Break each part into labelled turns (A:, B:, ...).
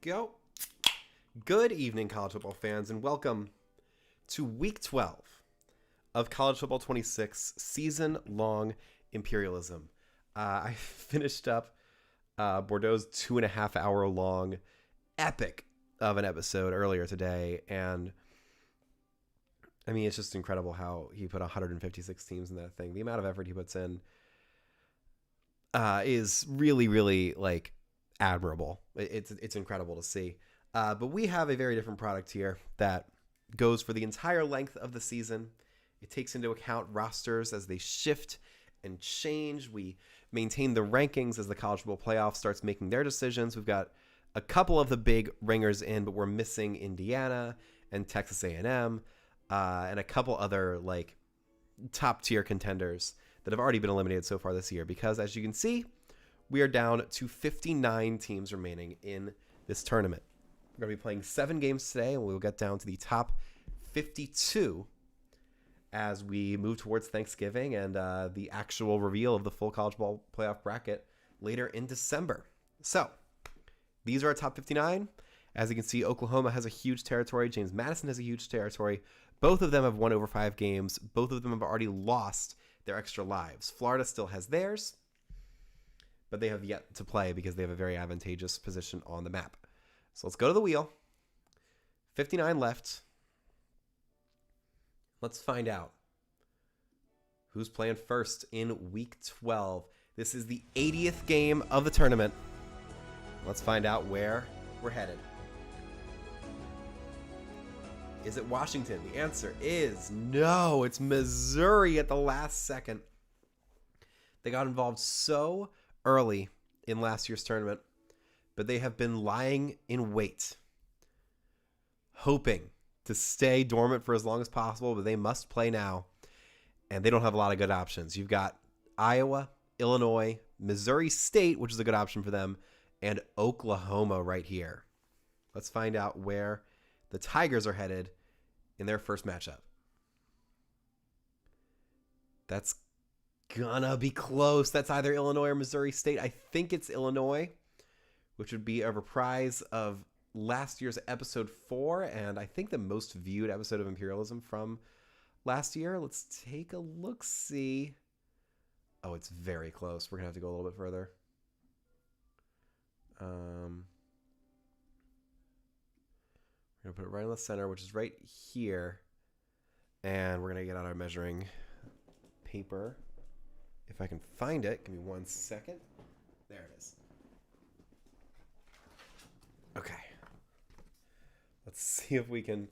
A: go. Good evening, college football fans, and welcome to Week 12 of College Football 26 season-long Imperialism. I finished up Bordeaux's 2.5-hour-long epic of an episode earlier today, and I mean, it's just incredible how he put 156 teams in that thing. The amount of effort he puts in is really, really, like, admirable. It's incredible to see. But we have a very different product here that goes for the entire length of the season. It takes into account rosters as they shift and change. We maintain the rankings as the college football playoff starts making their decisions. We've got a couple of the big ringers in, but we're missing Indiana and Texas A&M and a couple other like top tier contenders that have already been eliminated so far this year. Because as you can see, we are down to 59 teams remaining in this tournament. We're going to be playing 7 games today, and we'll get down to the top 52 as we move towards Thanksgiving and the actual reveal of the full college ball playoff bracket later in December. So these are our top 59. As you can see, Oklahoma has a huge territory. James Madison has a huge territory. Both of them have won over 5 games. Both of them have already lost their extra lives. Florida still has theirs, but they have yet to play because they have a very advantageous position on the map. So let's go to the wheel. 59 left. Let's find out who's playing first in Week 12. This is the 80th game of the tournament. Let's find out where we're headed. Is it Washington? The answer is no. It's Missouri at the last second. They got involved so early in last year's tournament, but they have been lying in wait, hoping to stay dormant for as long as possible, but they must play now, and they don't have a lot of good options. You've got Iowa, Illinois, Missouri State, which is a good option for them, and Oklahoma right here. Let's find out where the Tigers are headed in their first matchup. That's gonna be close. That's either Illinois or Missouri State. I think it's Illinois, which would be a reprise of last year's episode 4, and I think the most viewed episode of Imperialism from last year. Let's take a look-see. Oh, it's very close. We're going to have to go a little bit further. We're going to put it right in the center, which is right here. And we're going to get out our measuring paper. If I can find it, give me 1 second. There it is. Okay. Let's see if we can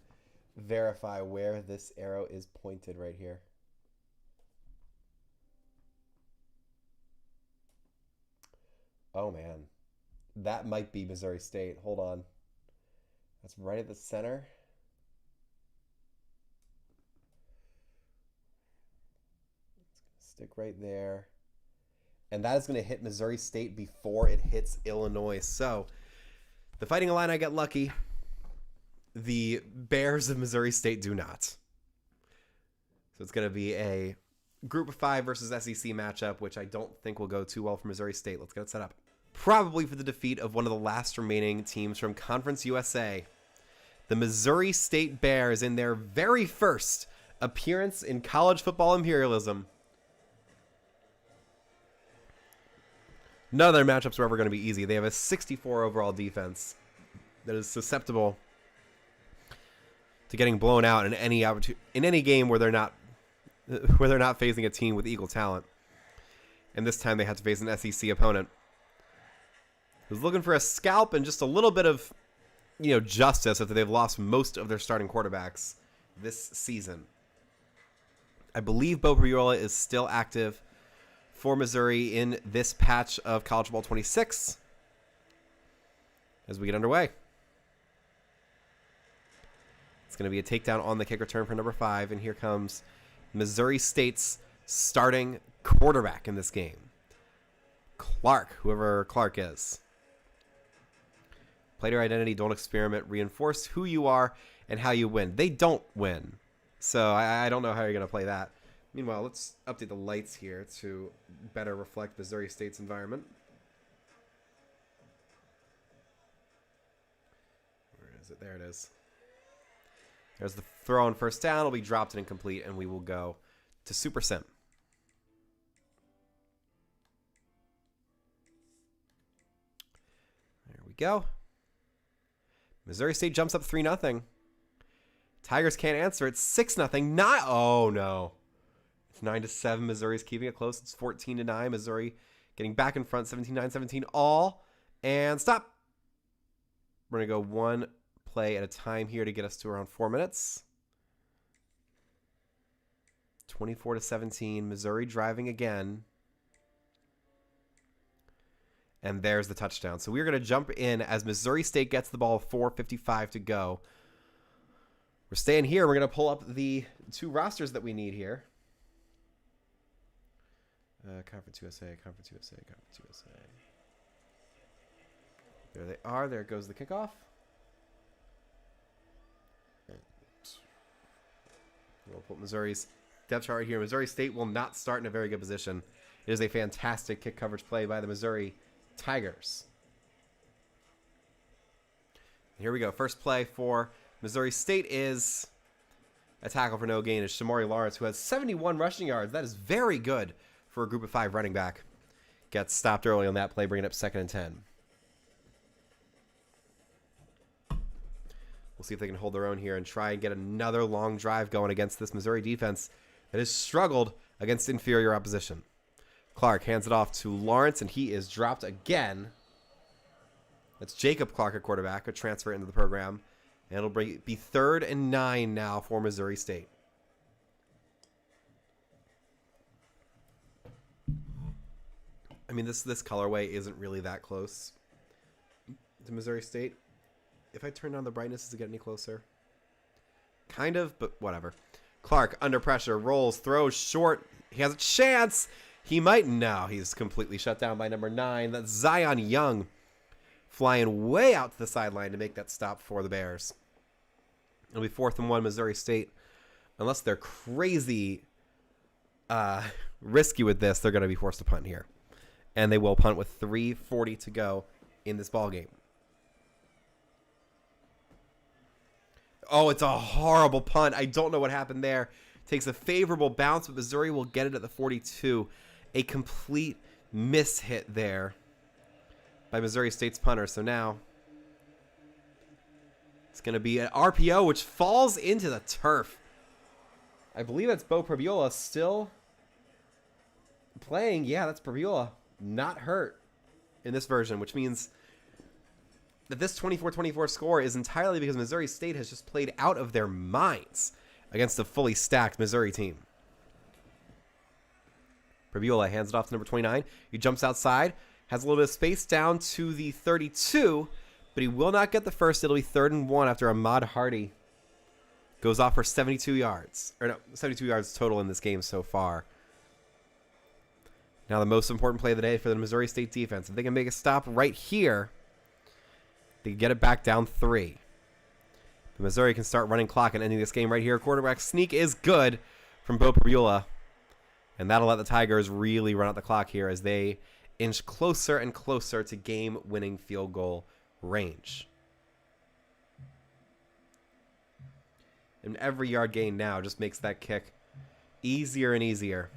A: verify where this arrow is pointed right here. Oh, man. That might be Missouri State. Hold on. That's right at the center. It's going to stick right there. And that is going to hit Missouri State before it hits Illinois. So the Fighting Illini get lucky. The Bears of Missouri State do not. So it's going to be a Group of 5 versus SEC matchup, which I don't think will go too well for Missouri State. Let's get it set up. Probably for the defeat of one of the last remaining teams from Conference USA. The Missouri State Bears in their very first appearance in college football Imperialism. None of their matchups are ever going to be easy. They have a 64 overall defense that is susceptible to getting blown out in any game where they're not facing a team with equal talent. And this time they have to face an SEC opponent who's looking for a scalp and just a little bit of, justice after they've lost most of their starting quarterbacks this season. I believe Bo Priola is still active for Missouri in this patch of College Football 26 as we get underway. It's going to be a takedown on the kick return for number 5, and here comes Missouri State's starting quarterback in this game. Clark, whoever Clark is. Play to your identity, don't experiment, reinforce who you are and how you win. They don't win, so I don't know how you're going to play that. Meanwhile, let's update the lights here to better reflect Missouri State's environment. is it? There it is. There's the throw on first down. It'll be dropped and incomplete, and we will go to Super Sim. There we go. Missouri State jumps up 3-0. Tigers can't answer. It's 6-0. Not. Oh no. It's 9-7. Missouri's keeping it close. It's 14-9. Missouri getting back in front. 17-9, 17 all. And stop. We're gonna go one play at a time here to get us to around 4 minutes. 24-17. Missouri driving again. And there's the touchdown. So we're going to jump in as Missouri State gets the ball, 4:55 to go. We're staying here. We're going to pull up the two rosters that we need here. Conference USA, Conference USA, Conference USA. There they are. There goes the kickoff. We'll put Missouri's depth chart right here. Missouri State will not start in a very good position. It is a fantastic kick coverage play by the Missouri Tigers. Here we go. First play for Missouri State is a tackle for no gain. It's Shamori Lawrence, who has 71 rushing yards. That is very good for a group of 5 running back. Gets stopped early on that play, bringing up 2nd and 10. We'll see if they can hold their own here and try and get another long drive going against this Missouri defense that has struggled against inferior opposition. Clark hands it off to Lawrence, and he is dropped again. That's Jacob Clark, a quarterback, a transfer into the program. And it'll be 3rd and 9 now for Missouri State. I mean, this colorway isn't really that close to Missouri State. If I turn down the brightness, does it get any closer? Kind of, but whatever. Clark, under pressure, rolls, throws short. He has a chance. He might. No, he's completely shut down by number 9. That's Zion Young flying way out to the sideline to make that stop for the Bears. It'll be 4th and 1 Missouri State. Unless they're crazy risky with this, they're going to be forced to punt here. And they will punt with 3:40 to go in this ballgame. Oh, it's a horrible punt. I don't know what happened there. Takes a favorable bounce, but Missouri will get it at the 42. A complete mishit there by Missouri State's punter. So now it's going to be an RPO, which falls into the turf. I believe that's Bo Prabiola still playing. Yeah, that's Prabiola. Not hurt in this version, which means that this 24-24 score is entirely because Missouri State has just played out of their minds against a fully stacked Missouri team. Prabiola hands it off to number 29. He jumps outside, has a little bit of space down to the 32, but he will not get the first. It'll be 3rd and 1 after Ahmad Hardy goes off for 72 yards. Or no, 72 yards total in this game so far. Now the most important play of the day for the Missouri State defense. If they can make a stop right here, they can get it back down 3. But Missouri can start running clock and ending this game right here. Quarterback sneak is good from Bo Prabiola. And that'll let the Tigers really run out the clock here as they inch closer and closer to game-winning field goal range. And every yard gain now just makes that kick easier and easier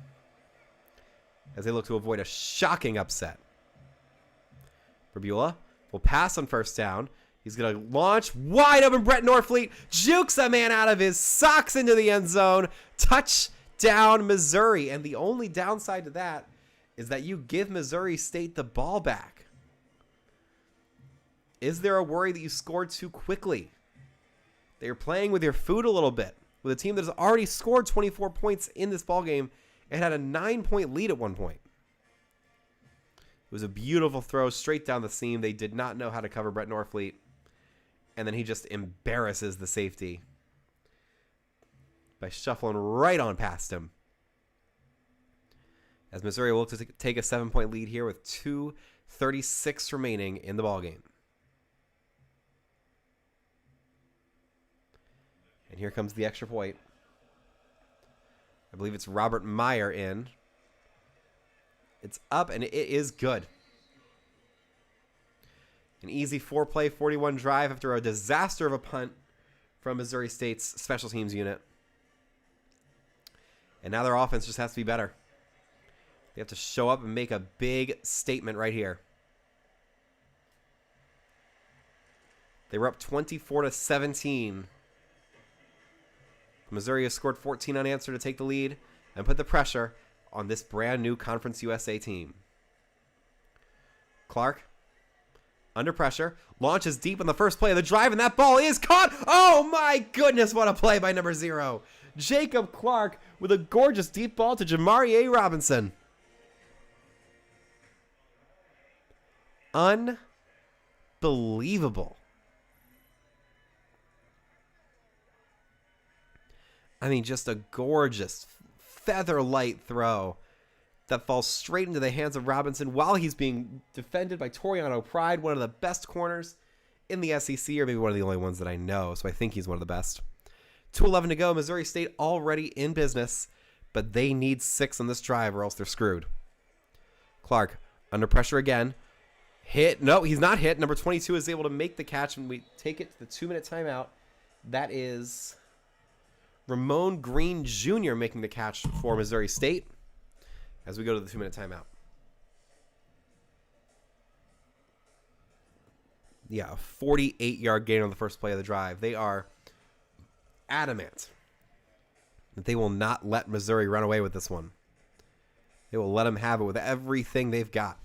A: as they look to avoid a shocking upset. Prabiola will pass on first down. He's going to launch wide open. Brett Norfleet jukes a man out of his socks into the end zone. Touchdown, Missouri. And the only downside to that is that you give Missouri State the ball back. Is there a worry that you scored too quickly? That you're playing with your food a little bit with a team that has already scored 24 points in this ballgame and had a 9-point lead at one point. It was a beautiful throw straight down the seam. They did not know how to cover Brett Norfleet. And then he just embarrasses the safety by shuffling right on past him. As Missouri will look to take a 7-point lead here with 2:36 remaining in the ballgame. And here comes the extra point. I believe it's Robert Meyer in. It's up, and it is good. An easy 4-play, 41 drive after a disaster of a punt from Missouri State's special teams unit. And now their offense just has to be better. They have to show up and make a big statement right here. They were up 24-17. Missouri has scored 14 unanswered to take the lead and put the pressure on this brand new Conference USA team. Clark, under pressure, launches deep on the first play of the drive, and that ball is caught. Oh my goodness, what a play by number 0. Jacob Clark with a gorgeous deep ball to Jamari A. Robinson. Unbelievable. I mean, just a gorgeous feather light throw that falls straight into the hands of Robinson while he's being defended by Toriano Pride, one of the best corners in the SEC, or maybe one of the only ones that I know, so I think he's one of the best. 2:11 to go. Missouri State already in business, but they need 6 on this drive or else they're screwed. Clark, under pressure again. Hit. No, he's not hit. Number 22 is able to make the catch, and we take it to the 2-minute timeout. That is Ramon Green Jr. making the catch for Missouri State as we go to the 2-minute timeout. Yeah, a 48-yard gain on the first play of the drive. They are adamant that they will not let Missouri run away with this one. They will let them have it with everything they've got.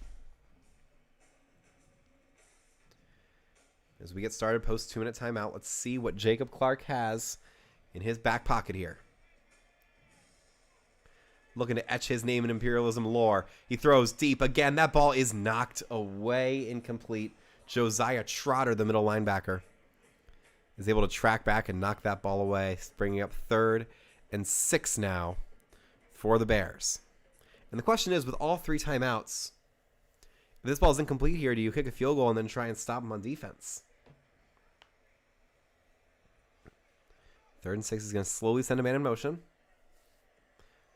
A: As we get started post 2-minute timeout, let's see what Jacob Clark has in his back pocket here. Looking to etch his name in Imperialism lore. He throws deep. Again, that ball is knocked away, incomplete. Josiah Trotter, the middle linebacker, is able to track back and knock that ball away, bringing up 3rd and 6 now for the Bears. And the question is, with all 3 timeouts, if this ball is incomplete here, do you kick a field goal and then try and stop him on defense? 3rd and 6 is going to slowly send a man in motion.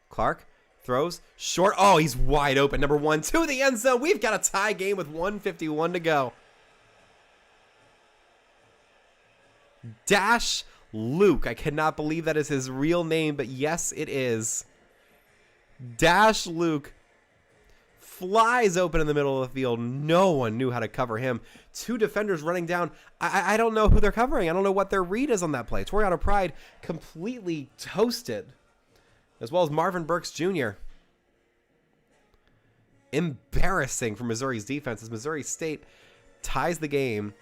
A: Clark throws short. Oh, he's wide open. Number 1 to the end zone. We've got a tie game with 1:51 to go. Dash Luke. I cannot believe that is his real name, but yes, it is. Dash Luke flies open in the middle of the field. No one knew how to cover him. 2 defenders running down. I don't know who they're covering. I don't know what their read is on that play. Toriano Pride completely toasted, as well as Marvin Burks Jr. Embarrassing for Missouri's defense as Missouri State ties the game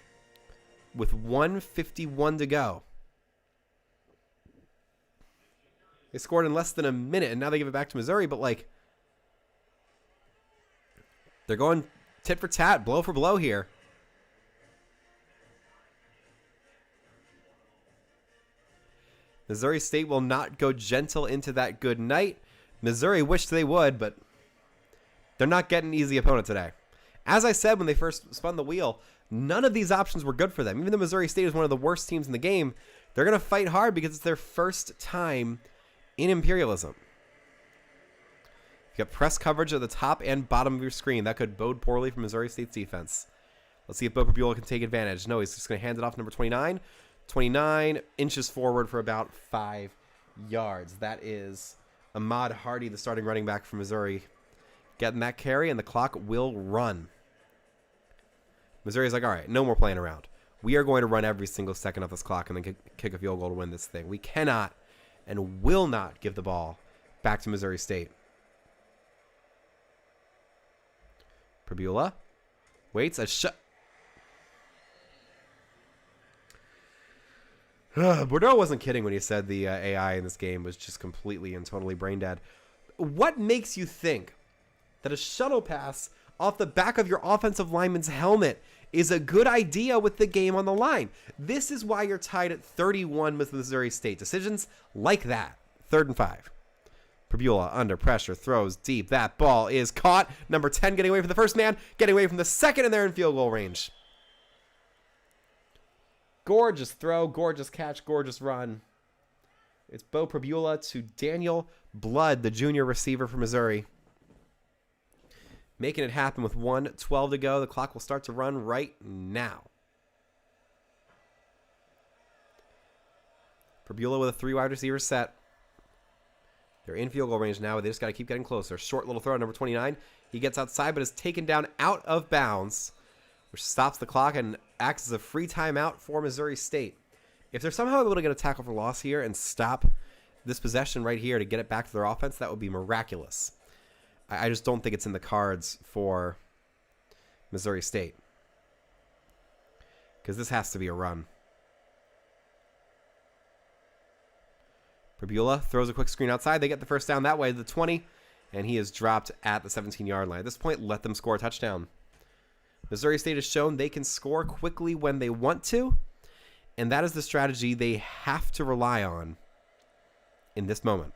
A: with 1:51 to go. They scored in less than a minute, and now they give it back to Missouri, but like, they're going tit for tat, blow for blow here. Missouri State will not go gentle into that good night. Missouri wished they would, but they're not getting an easy opponent today. As I said when they first spun the wheel, none of these options were good for them. Even though Missouri State is one of the worst teams in the game, they're going to fight hard because it's their first time in Imperialism. You got press coverage at the top and bottom of your screen. That could bode poorly for Missouri State's defense. Let's see if Bo Prabula can take advantage. No, he's just going to hand it off to number 29. 29 inches forward for about 5 yards. That is Ahmad Hardy, the starting running back from Missouri, getting that carry, and the clock will run. Missouri's like, all right, no more playing around. We are going to run every single second of this clock and then kick a field goal to win this thing. We cannot and will not give the ball back to Missouri State. Prabula waits a shot. Bordeaux wasn't kidding when he said the AI in this game was just completely and totally brain dead. What makes you think that a shuttle pass off the back of your offensive lineman's helmet is a good idea with the game on the line? This is why you're tied at 31 with Missouri State. Decisions like that. 3rd and 5. Prabula under pressure, throws deep. That ball is caught. Number 10 getting away from the first man, getting away from the second, and they're in field goal range. Gorgeous throw, gorgeous catch, gorgeous run. It's Bo Prabula to Daniel Blood, the junior receiver for Missouri. making it happen with 1:12 to go. The clock will start to run right now. Perbula with a 3 wide receiver set. They're in field goal range now. They just got to keep getting closer. Short little throw, number 29. He gets outside, but is taken down out of bounds, which stops the clock and acts as a free timeout for Missouri State. If they're somehow able to get a tackle for loss here and stop this possession right here to get it back to their offense, that would be miraculous. I just don't think it's in the cards for Missouri State, because this has to be a run. Perbula throws a quick screen outside. They get the first down that way to the 20, and he is dropped at the 17-yard line. At this point, let them score a touchdown. Missouri State has shown they can score quickly when they want to, and that is the strategy they have to rely on in this moment.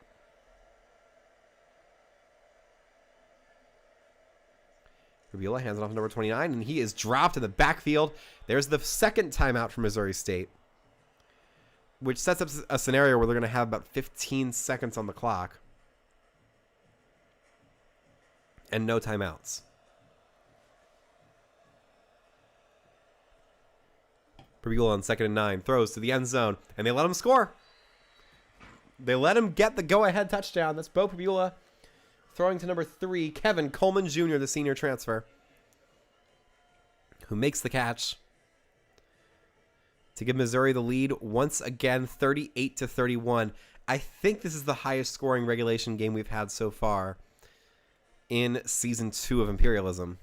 A: Perbula hands it off to number 29, and he is dropped in the backfield. There's the second timeout for Missouri State, which sets up a scenario where they're going to have about 15 seconds on the clock and no timeouts. Perbula on 2nd and 9 throws to the end zone, and they let him score. They let him get the go-ahead touchdown. That's Bo Perbula throwing to number 3, Kevin Coleman Jr., the senior transfer, who makes the catch to give Missouri the lead once again, 38-31. I think this is the highest scoring regulation game we've had so far in Season 2 of Imperialism.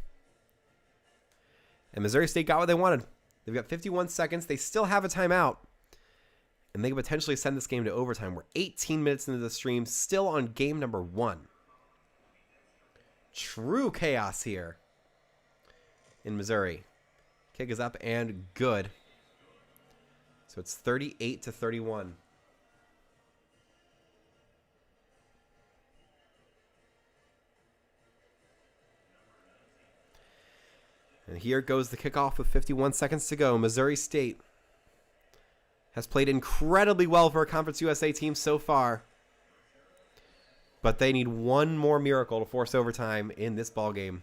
A: And Missouri State got what they wanted. They've got 51 seconds. They still have a timeout, and they could potentially send this game to overtime. We're 18 minutes into the stream, still on game number 1. True chaos here in Missouri. Kick is up and good. So it's 38-31. And here goes the kickoff with 51 seconds to go. Missouri State has played incredibly well for a Conference USA team so far, but they need one more miracle to force overtime in this ballgame.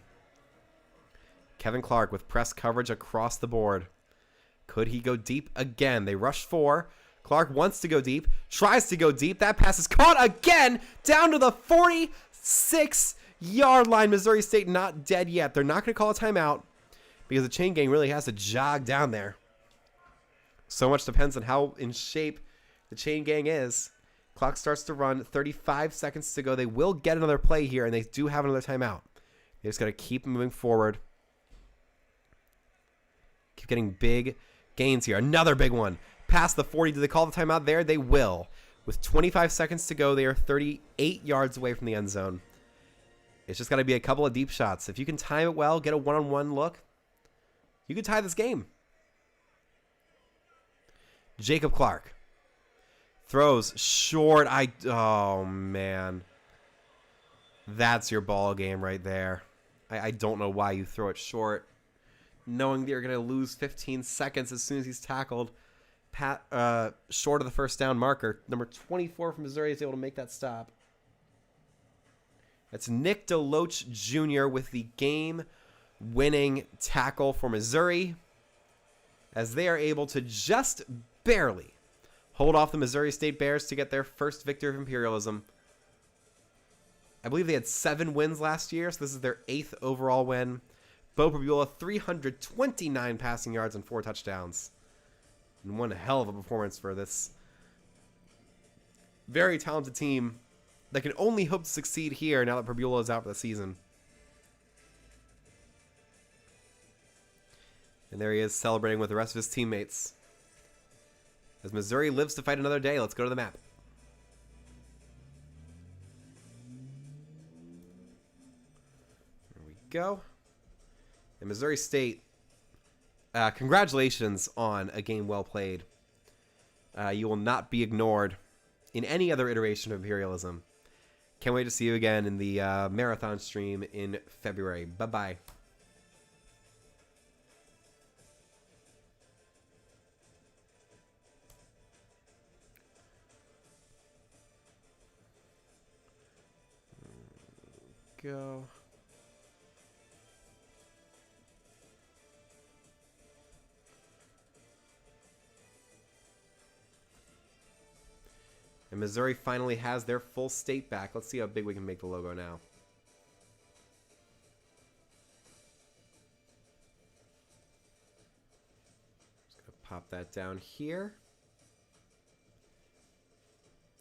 A: Kevin Clark with press coverage across the board. Could he go deep again? They rush 4. Clark wants to go deep, tries to go deep. That pass is caught again down to the 46-yard line. Missouri State not dead yet. They're not going to call a timeout because the chain gang really has to jog down there. So much depends on how in shape the chain gang is. Clock starts to run. 35 seconds to go. They will get another play here, and they do have another timeout. They just got to keep moving forward. Keep getting big gains here. Another big one. Past the 40. Do they call the timeout there? They will. With 25 seconds to go, they are 38 yards away from the end zone. It's just got to be a couple of deep shots. If you can time it well, get a one-on-one look, you can tie this game. Jacob Clark throws short. Oh, man. That's your ball game right there. I don't know why you throw it short, knowing that you're going to lose 15 seconds as soon as he's tackled short of the first down marker. Number 24 from Missouri is able to make that stop. That's Nick DeLoach Jr. with the game-winning tackle for Missouri, as they are able to just barely hold off the Missouri State Bears to get their first victory of Imperialism. I believe they had 7 wins last year, so this is their 8th overall win. Bo Perbula, 329 passing yards and 4 touchdowns. And one hell of a performance for this very talented team that can only hope to succeed here now that Perbula is out for the season. And there he is celebrating with the rest of his teammates. As Missouri lives to fight another day, let's go to the map. There we go. And Missouri State, congratulations on a game well played. You will not be ignored in any other iteration of Imperialism. Can't wait to see you again in the marathon stream in February. Bye-bye. Go. And Missouri finally has their full state back. Let's see how big we can make the logo now. Just going to pop that down here.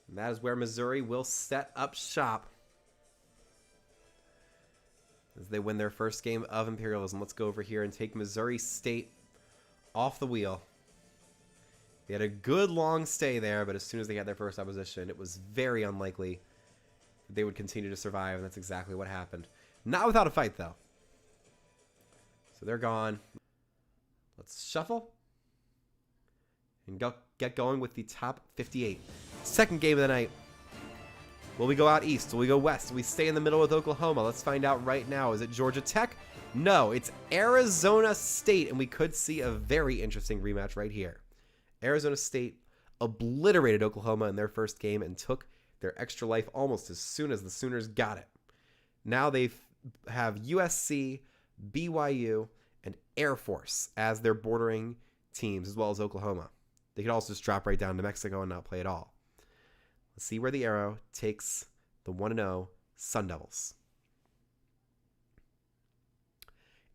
A: And that is where Missouri will set up shop as they win their first game of Imperialism. Let's go over here and take Missouri State off the wheel. They had a good long stay there, but as soon as they had their first opposition, it was very unlikely that they would continue to survive, and that's exactly what happened. Not without a fight, though. So they're gone. Let's shuffle and get going with the top 58. Second game of the night. Will we go out east? Will we go west? Will we stay in the middle with Oklahoma? Let's find out right now. Is it Georgia Tech? No, it's Arizona State, and we could see a very interesting rematch right here. Arizona State obliterated Oklahoma in their first game and took their extra life almost as soon as the Sooners got it. Now they have USC, BYU, and Air Force as their bordering teams, as well as Oklahoma. They could also just drop right down to Mexico and not play at all. Let's see where the arrow takes the 1-0 Sun Devils.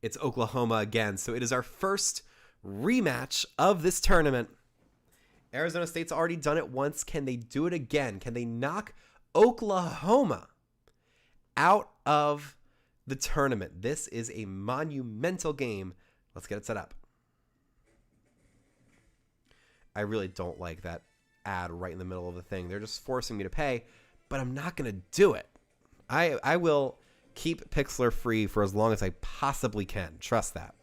A: It's Oklahoma again, so it is our first rematch of this tournament. Arizona State's already done it once. Can they do it again? Can they knock Oklahoma out of the tournament? This is a monumental game. Let's get it set up. I really don't like that ad right in the middle of the thing. They're just forcing me to pay, but I'm not going to do it. I will keep Pixlr free for as long as I possibly can. Trust that.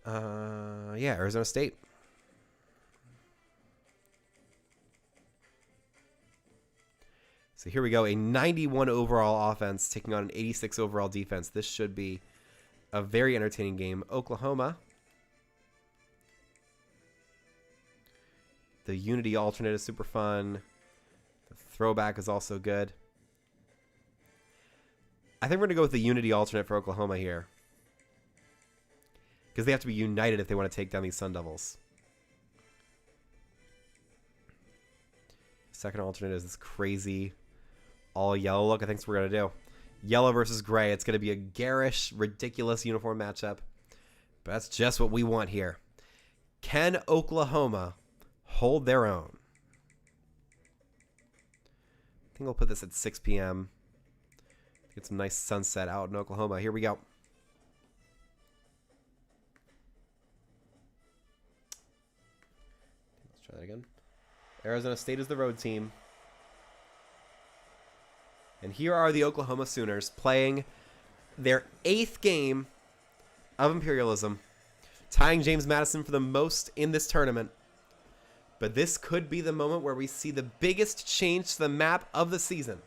A: Yeah, Arizona State. So here we go. A 91 overall offense taking on an 86 overall defense. This should be a very entertaining game. Oklahoma. The Unity alternate is super fun. The throwback is also good. I think we're going to go with the Unity alternate for Oklahoma here, because they have to be united if they want to take down these Sun Devils. Second alternate is this crazy all yellow look. I think that's what we're going to do. Yellow versus gray. It's going to be a garish, ridiculous uniform matchup. But that's just what we want here. Can Oklahoma hold their own? I think we'll put this at 6 p.m. Get some nice sunset out in Oklahoma. Here we go. Let's try that again. Arizona State is the road team. And here are the Oklahoma Sooners playing their 8th game of Imperialism, tying James Madison for the most in this tournament. But this could be the moment where we see the biggest change to the map of the season.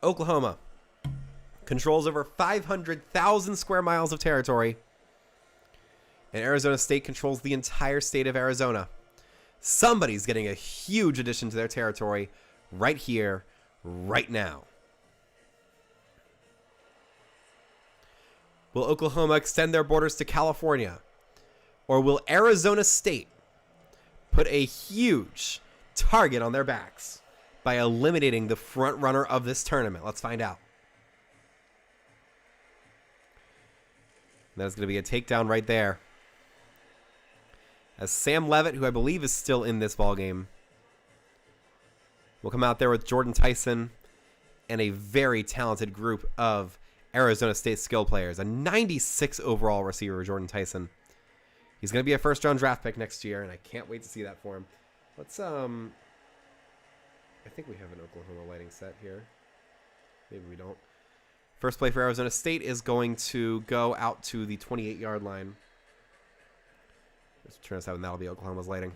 A: Oklahoma controls over 500,000 square miles of territory, and Arizona State controls the entire state of Arizona. Somebody's getting a huge addition to their territory right here, right now. Will Oklahoma extend their borders to California? Or will Arizona State put a huge target on their backs by eliminating the front runner of this tournament? Let's find out. That's going to be a takedown right there, as Sam Levitt, who I believe is still in this ballgame, will come out there with Jordan Tyson and a very talented group of Arizona State skill players. A 96 overall receiver, Jordan Tyson. He's going to be a first-round draft pick next year, and I can't wait to see that for him. Let's, I think we have an Oklahoma lighting set here. Maybe we don't. First play for Arizona State is going to go out to the 28-yard line. Let's turn this out, and that'll be Oklahoma's lighting.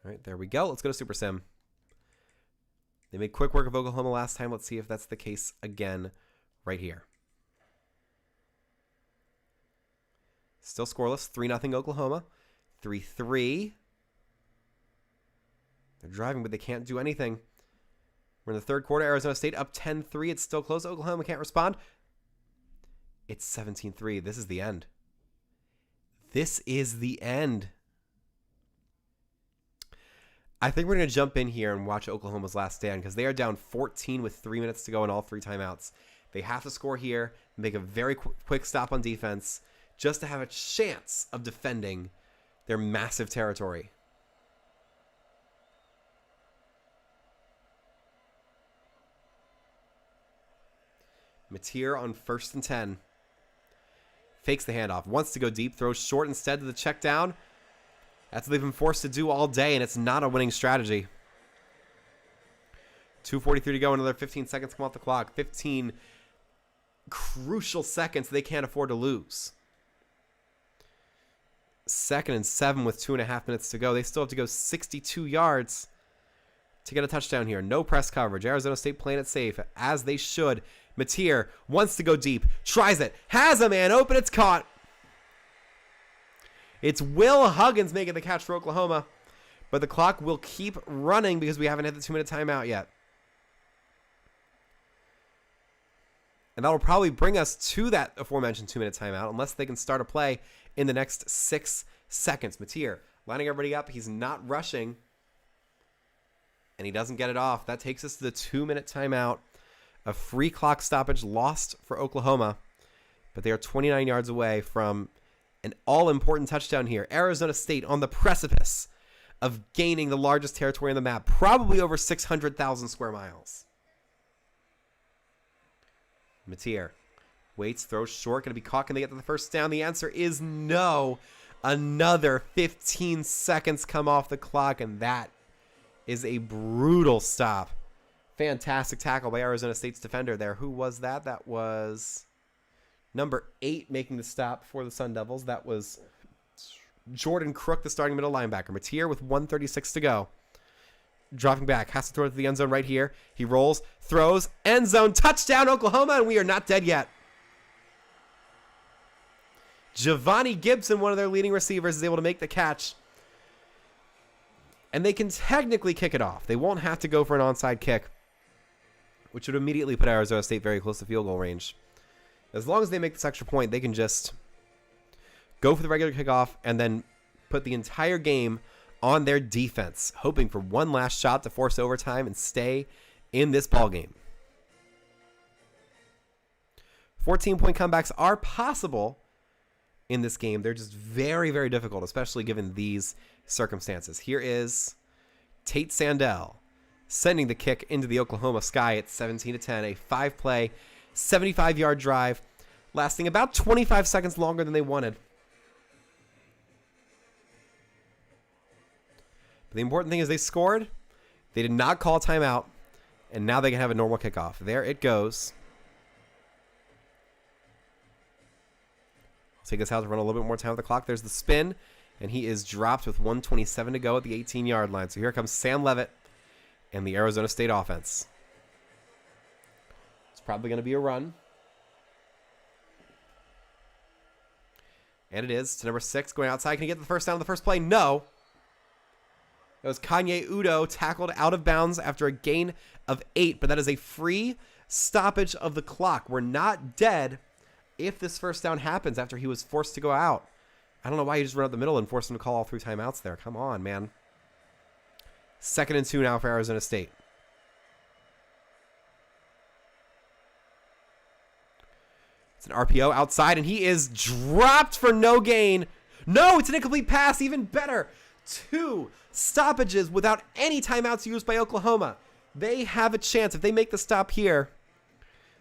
A: All right, there we go. Let's go to Super Sim. They made quick work of Oklahoma last time. Let's see if that's the case again right here. Still scoreless. 3-0 Oklahoma. 3-3. They're driving, but they can't do anything. We're in the third quarter. Arizona State up 10-3. It's still close. Oklahoma can't respond. It's 17-3. This is the end. This is the end. I think we're going to jump in here and watch Oklahoma's last stand because they are down 14 with 3 minutes to go in all 3 timeouts. They have to score here, make a very quick stop on defense just to have a chance of defending their massive territory. Mateer on 1st and 10. Fakes the handoff. Wants to go deep. Throws short instead to the check down. That's what they've been forced to do all day, and it's not a winning strategy. 2:43 to go. Another 15 seconds come off the clock. 15 crucial seconds they can't afford to lose. 2nd and 7 with 2.5 minutes to go. They still have to go 62 yards to get a touchdown here. No press coverage. Arizona State playing it safe, as they should. Mateer wants to go deep. Tries it. Has a man open. It's caught. It's Will Huggins making the catch for Oklahoma. But the clock will keep running because we haven't hit the 2-minute timeout yet. And that will probably bring us to that aforementioned 2-minute timeout unless they can start a play in the next 6 seconds. Mateer lining everybody up. He's not rushing. And he doesn't get it off. That takes us to the 2-minute timeout. A free clock stoppage lost for Oklahoma. But they are 29 yards away from an all-important touchdown here. Arizona State on the precipice of gaining the largest territory on the map. Probably over 600,000 square miles. Mateer waits, throws short. Going to be caught. Can they get to the first down? The answer is no. Another 15 seconds come off the clock, and that is a brutal stop. Fantastic tackle by Arizona State's defender there. Who was that? That was number 8 making the stop for the Sun Devils. That was Jordan Crook, the starting middle linebacker. Mateer with 1:36 to go. Dropping back, has to throw it to the end zone right here. He rolls, throws, end zone, touchdown Oklahoma, and we are not dead yet. Javani Gibson, one of their leading receivers, is able to make the catch. And they can technically kick it off. They won't have to go for an onside kick, which would immediately put Arizona State very close to field goal range. As long as they make this extra point, they can just go for the regular kickoff and then put the entire game on their defense, hoping for one last shot to force overtime and stay in this ballgame. 14-point comebacks are possible in this game. They're just very, very difficult, especially given these circumstances. Here is Tate Sandell sending the kick into the Oklahoma sky at 17-10, a 5-play, 75-yard drive lasting about 25 seconds longer than they wanted. But the important thing is they scored. They did not call a timeout, and now they can have a normal kickoff. There it goes. I'll take this out to run a little bit more time with the clock. There's the spin, and he is dropped with 1:27 to go at the 18-yard line. So here comes Sam Levitt and the Arizona State offense. It's probably going to be a run. And it is to number 6 going outside. Can he get the first down on the first play? No. It was Kanye Udo tackled out of bounds after a gain of 8, but that is a free stoppage of the clock. We're not dead if this first down happens after he was forced to go out. I don't know why you just run up the middle and force him to call all 3 timeouts there. Come on, man. 2nd and 2 now for Arizona State. It's an RPO outside, and he is dropped for no gain. No, it's an incomplete pass. Even better. 2 stoppages without any timeouts used by Oklahoma. They have a chance. If they make the stop here,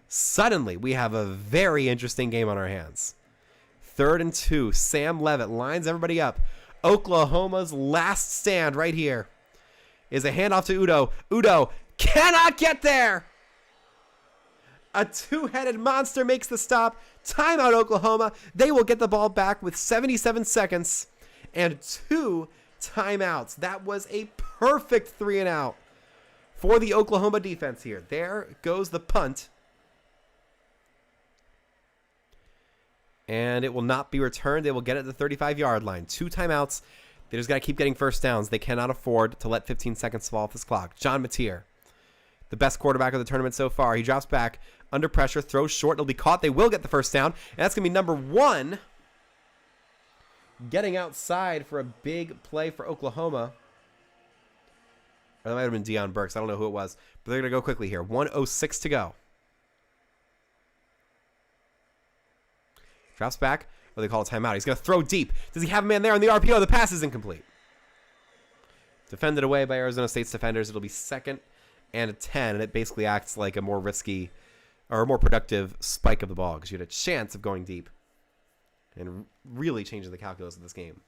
A: suddenly we have a very interesting game on our hands. 3rd and 2. Sam Levitt lines everybody up. Oklahoma's last stand right here is a handoff to Udo. Udo cannot get there. A 2-headed monster makes the stop. Timeout, Oklahoma. They will get the ball back with 77 seconds and 2 timeouts. That was a perfect 3 and out for the Oklahoma defense here. There goes the punt. And it will not be returned. They will get it at the 35-yard line. 2 timeouts. They just got to keep getting first downs. They cannot afford to let 15 seconds fall off this clock. John Mateer, the best quarterback of the tournament so far. He drops back under pressure, throws short. It'll be caught. They will get the first down. And that's going to be number 1. Getting outside for a big play for Oklahoma. Or that might have been Deion Burks. I don't know who it was. But they're going to go quickly here. 1:06 to go. Drops back. Or they call a timeout. He's going to throw deep. Does he have a man there on the RPO? The pass is incomplete. Defended away by Arizona State's defenders. It'll be 2nd and 10. And it basically acts like a more risky or a more productive spike of the ball because you had a chance of going deep and really changing the calculus of this game.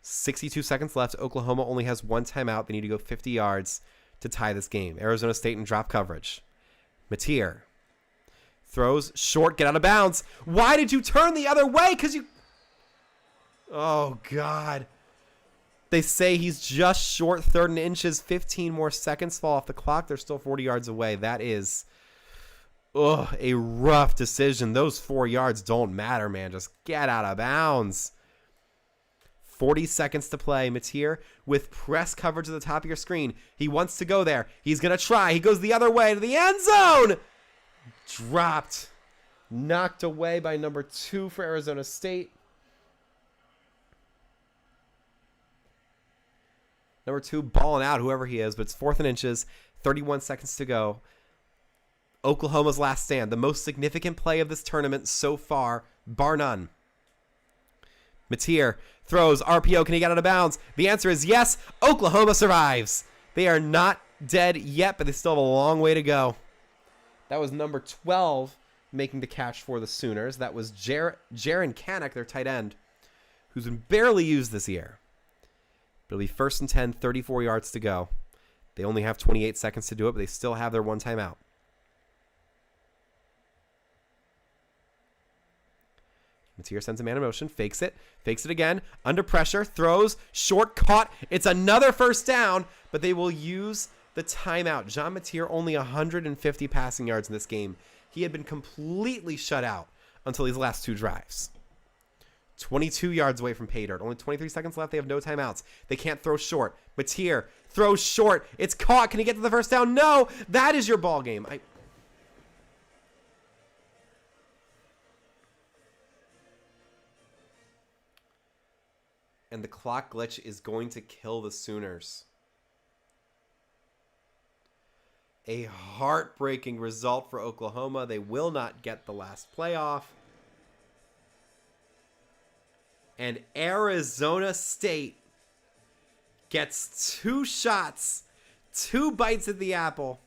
A: 62 seconds left. Oklahoma only has 1 timeout. They need to go 50 yards to tie this game. Arizona State in drop coverage. Mateer throws short, get out of bounds. Why did you turn the other way? Because you... Oh, God. They say he's just short 3rd and inches. 15 more seconds fall off the clock. They're still 40 yards away. That is a rough decision. Those 4 yards don't matter, man. Just get out of bounds. 40 seconds to play. Mateer with press coverage at the top of your screen. He wants to go there. He's going to try. He goes the other way to the end zone. Dropped. Knocked away by number 2 for Arizona State. Number 2 balling out, whoever he is, but it's 4th and inches. 31 seconds to go. Oklahoma's last stand. The most significant play of this tournament so far, bar none. Mateer throws. RPO. Can he get out of bounds? The answer is yes. Oklahoma survives. They are not dead yet, but they still have a long way to go. That was number 12 making the catch for the Sooners. That was Jaron Kanak, their tight end, who's been barely used this year. It'll be 1st and 10, 34 yards to go. They only have 28 seconds to do it, but they still have their 1 timeout. Mateer sends a man in motion, fakes it again, under pressure, throws, short, caught. It's another 1st down, but they will use the timeout. Jean Mateer only 150 passing yards in this game. He had been completely shut out until these last 2 drives. 22 yards away from pay dirt. Only 23 seconds left. They have no timeouts. They can't throw short. Mateer throws short. It's caught. Can he get to the 1st down? No. That is your ball game. And the clock glitch is going to kill the Sooners. A heartbreaking result for Oklahoma. They will not get the last playoff. And Arizona State gets 2 shots, 2 bites at the apple.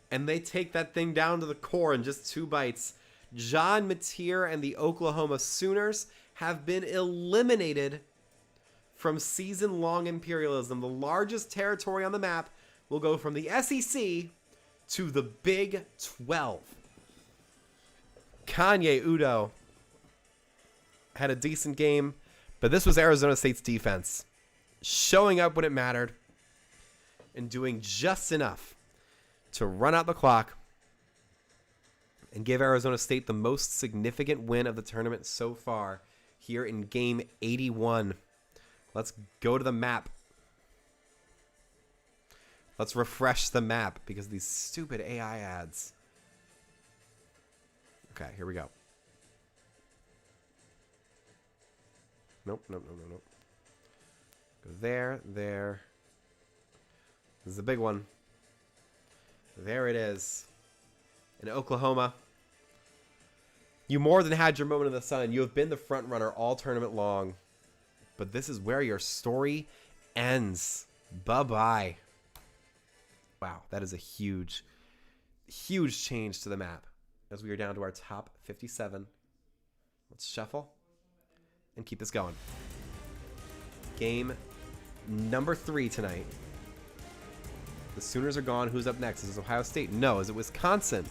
A: And they take that thing down to the core in just 2 bites. Jean Mateer and the Oklahoma Sooners have been eliminated from season-long Imperialism. The largest territory on the map will go from the SEC to the Big 12. Kanye Udo had a decent game, but this was Arizona State's defense showing up when it mattered and doing just enough to run out the clock and give Arizona State the most significant win of the tournament so far here in game 81. Let's go to the map. Let's refresh the map because of these stupid AI ads. Okay, here we go. Nope. Go there. This is a big one. There it is. In Oklahoma. You more than had your moment in the sun. You have been the front runner all tournament long. But this is where your story ends. Bye-bye. Wow, that is a huge, huge change to the map. As we are down to our top 57. Let's shuffle and keep this going. Game number 3 tonight. The Sooners are gone. Who's up next? Is it Ohio State? No. Is it Wisconsin?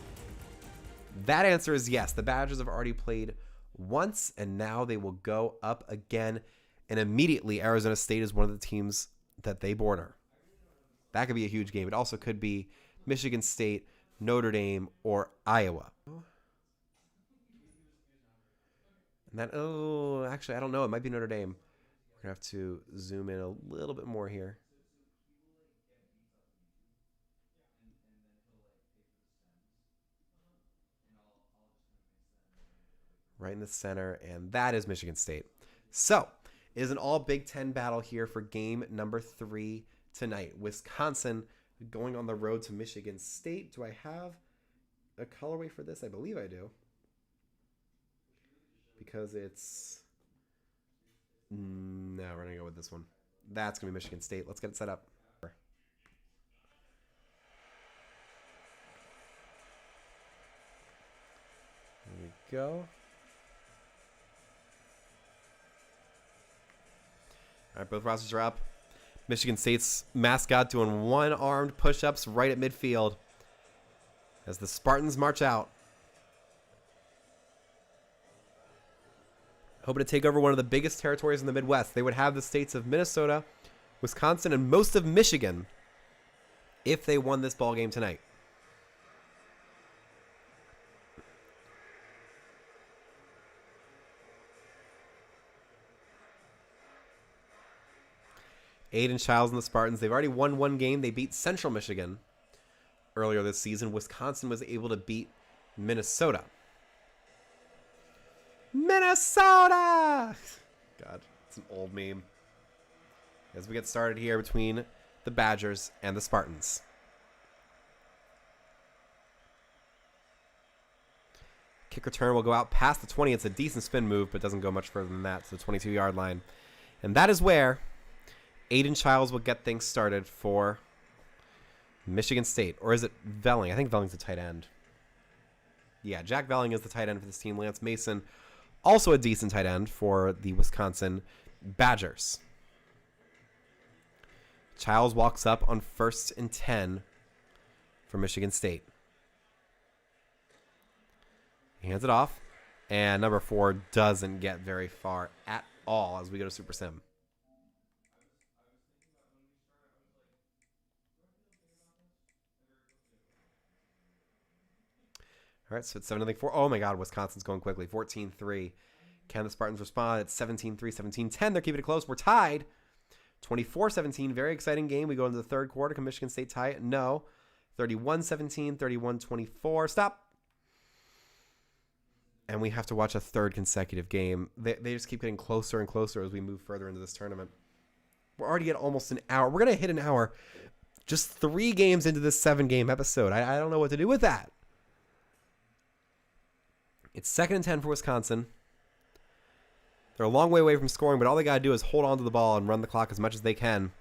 A: That answer is yes. The Badgers have already played once, and now they will go up again. And immediately, Arizona State is one of the teams that they border. That could be a huge game. It also could be Michigan State, Notre Dame, or Iowa. And that, actually, I don't know. It might be Notre Dame. We're going to have to zoom in a little bit more here. Right in the center, and that is Michigan State. So, It is an all Big Ten battle here for game number 3 tonight. Wisconsin going on the road to Michigan State. Do I have a colorway for this? I believe I do. Because it's... No, we're going to go with this one. That's going to be Michigan State. Let's get it set up. There we go. All right, both rosters are up. Michigan State's mascot doing one-armed push-ups right at midfield as the Spartans march out. Hoping to take over one of the biggest territories in the Midwest. They would have the states of Minnesota, Wisconsin, and most of Michigan if they won this ball game tonight. Aiden Childs and the Spartans, they've already won one game. They beat Central Michigan earlier this season. Wisconsin was able to beat Minnesota. Minnesota! God, it's an old meme. As we get started here between the Badgers and the Spartans. Kick return will go out past the 20. It's a decent spin move, but doesn't go much further than that to the 22-yard line. And that is where Aiden Childs will get things started for Michigan State. Or is it Velling? I think Velling's the tight end. Yeah, Jack Velling is the tight end for this team. Lance Mason, also a decent tight end for the Wisconsin Badgers. Childs walks up on 1st and 10 for Michigan State. He hands it off. And number 4 doesn't get very far at all as we go to Super Sim. All right, so it's 7-4. Oh, my God, Wisconsin's going quickly. 14-3. Can the Spartans respond? It's 17-3, 17-10. They're keeping it close. We're tied. 24-17. Very exciting game. We go into the third quarter. Can Michigan State tie it? No. 31-17, 31-24. Stop. And we have to watch a third consecutive game. They just keep getting closer and closer as we move further into this tournament. We're already at almost an hour. We're going to hit an hour just 3 games into this 7-game episode. I don't know what to do with that. It's 2nd and 10 for Wisconsin. They're a long way away from scoring, but all they got to do is hold on to the ball and run the clock as much as they can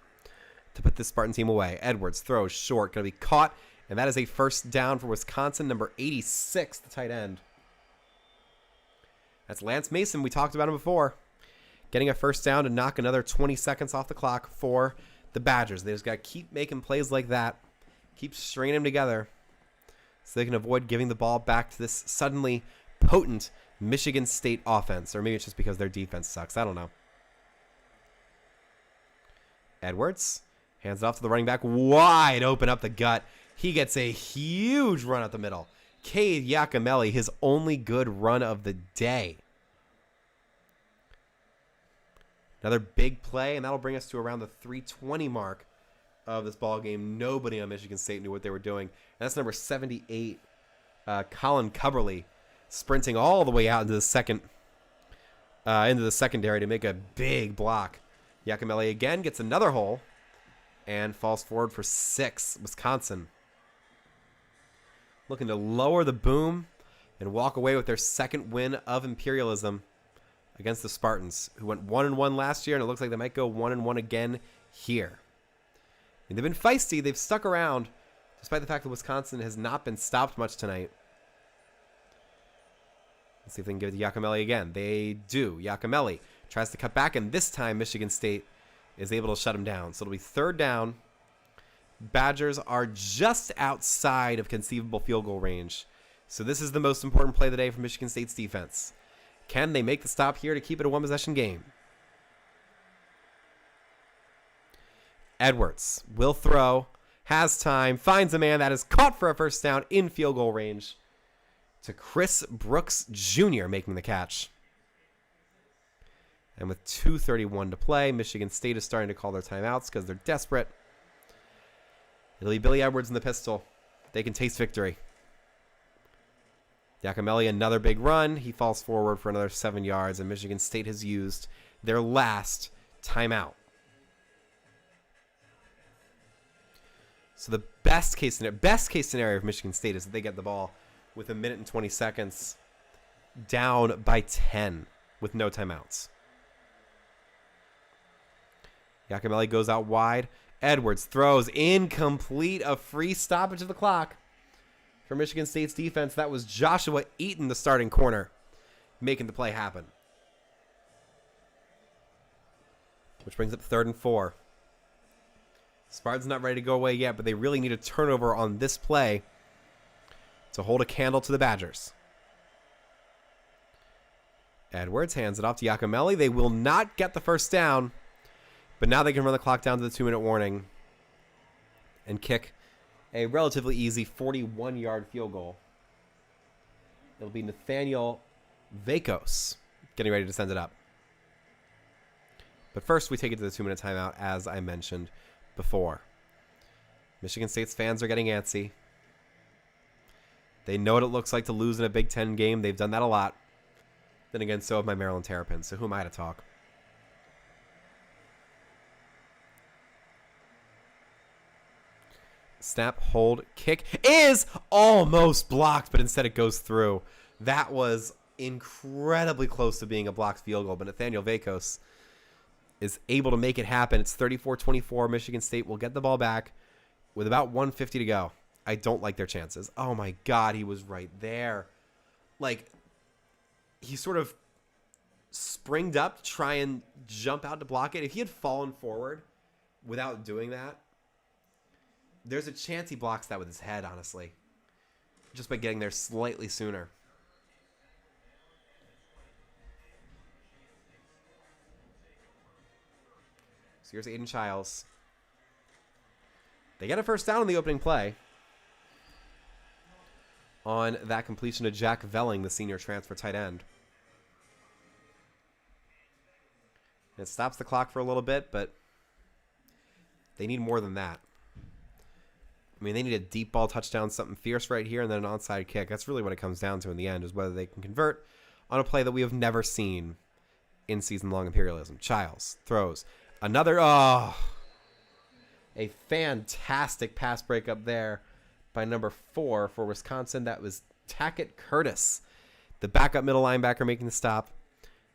A: to put this Spartan team away. Edwards throws short, going to be caught, and that is a first down for Wisconsin, number 86, the tight end. That's Lance Mason. We talked about him before. Getting a first down to knock another 20 seconds off the clock for the Badgers. They just got to keep making plays like that, keep stringing them together so they can avoid giving the ball back to this suddenly potent Michigan State offense. Or maybe it's just because their defense sucks. I don't know. Edwards hands it off to the running back. Wide open up the gut. He gets a huge run up the middle. Cade Giacomelli, his only good run of the day. Another big play, and that'll bring us to around the 3:20 mark of this ball game. Nobody on Michigan State knew what they were doing. And that's number 78, Colin Cubberly, sprinting all the way out into the secondary to make a big block. Giacomelli again gets another hole and falls forward for 6. Wisconsin looking to lower the boom and walk away with their second win of Imperialism against the Spartans, who went 1-1 last year, and it looks like they might go 1-1 again here. And they've been feisty. They've stuck around, despite the fact that Wisconsin has not been stopped much tonight. Let's see if they can give it to Giacomelli again. They do. Giacomelli tries to cut back, and this time Michigan State is able to shut him down. So it'll be 3rd down. Badgers are just outside of conceivable field goal range. So this is the most important play of the day for Michigan State's defense. Can they make the stop here to keep it a 1-possession game? Edwards will throw, has time, finds a man that is caught for a first down in field goal range to Chris Brooks Jr. making the catch. And with 2:31 to play, Michigan State is starting to call their timeouts because they're desperate. It'll be Billy Edwards in the pistol. They can taste victory. Giacomelli, another big run. He falls forward for another 7 yards, and Michigan State has used their last timeout. So the best case scenario of Michigan State is that they get the ball with 1 minute and 20 seconds down by 10 with no timeouts. Giacomelli goes out wide. Edwards throws incomplete, a free stoppage of the clock for Michigan State's defense. That was Joshua Eaton, the starting corner, making the play happen. Which brings up 3rd and 4. Spartans not ready to go away yet, but they really need a turnover on this play to hold a candle to the Badgers. Edwards hands it off to Giacomelli. They will not get the first down, but now they can run the clock down to the 2-minute warning and kick a relatively easy 41-yard field goal. It'll be Nathaniel Vakos getting ready to send it up. But first, we take it to the 2-minute timeout, as I mentioned before. Michigan State's fans are getting antsy. They know what it looks like to lose in a Big Ten game. They've done that a lot. Then again, so have my Maryland Terrapins. So who am I to talk? Snap, hold, kick is almost blocked, but instead it goes through. That was incredibly close to being a blocked field goal, but Nathaniel Vakos is able to make it happen. It's 34-24. Michigan State will get the ball back with about 1:50 to go. I don't like their chances. Oh, my God, he was right there. Like, he sort of springed up to try and jump out to block it. If he had fallen forward without doing that, there's a chance he blocks that with his head, honestly, just by getting there slightly sooner. So here's Aiden Childs. They get a first down on the opening play on that completion to Jack Velling, the senior transfer tight end. It stops the clock for a little bit, but they need more than that. I mean, they need a deep ball touchdown, something fierce right here, and then an onside kick. That's really what it comes down to in the end, is whether they can convert on a play that we have never seen in season-long Imperialism. Childs throws. Another, a fantastic pass breakup there by number 4 for Wisconsin. That was Tackett Curtis, the backup middle linebacker, making the stop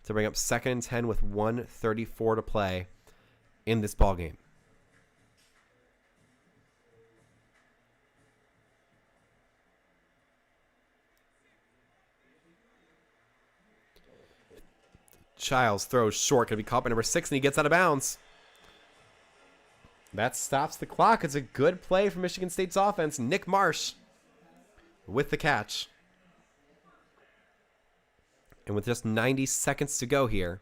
A: to bring up 2nd and 10 with 1:34 to play in this ballgame. Childs throws short. Going to be caught by number 6, and he gets out of bounds. That stops the clock. It's a good play for Michigan State's offense. Nick Marsh with the catch. And with just 90 seconds to go here,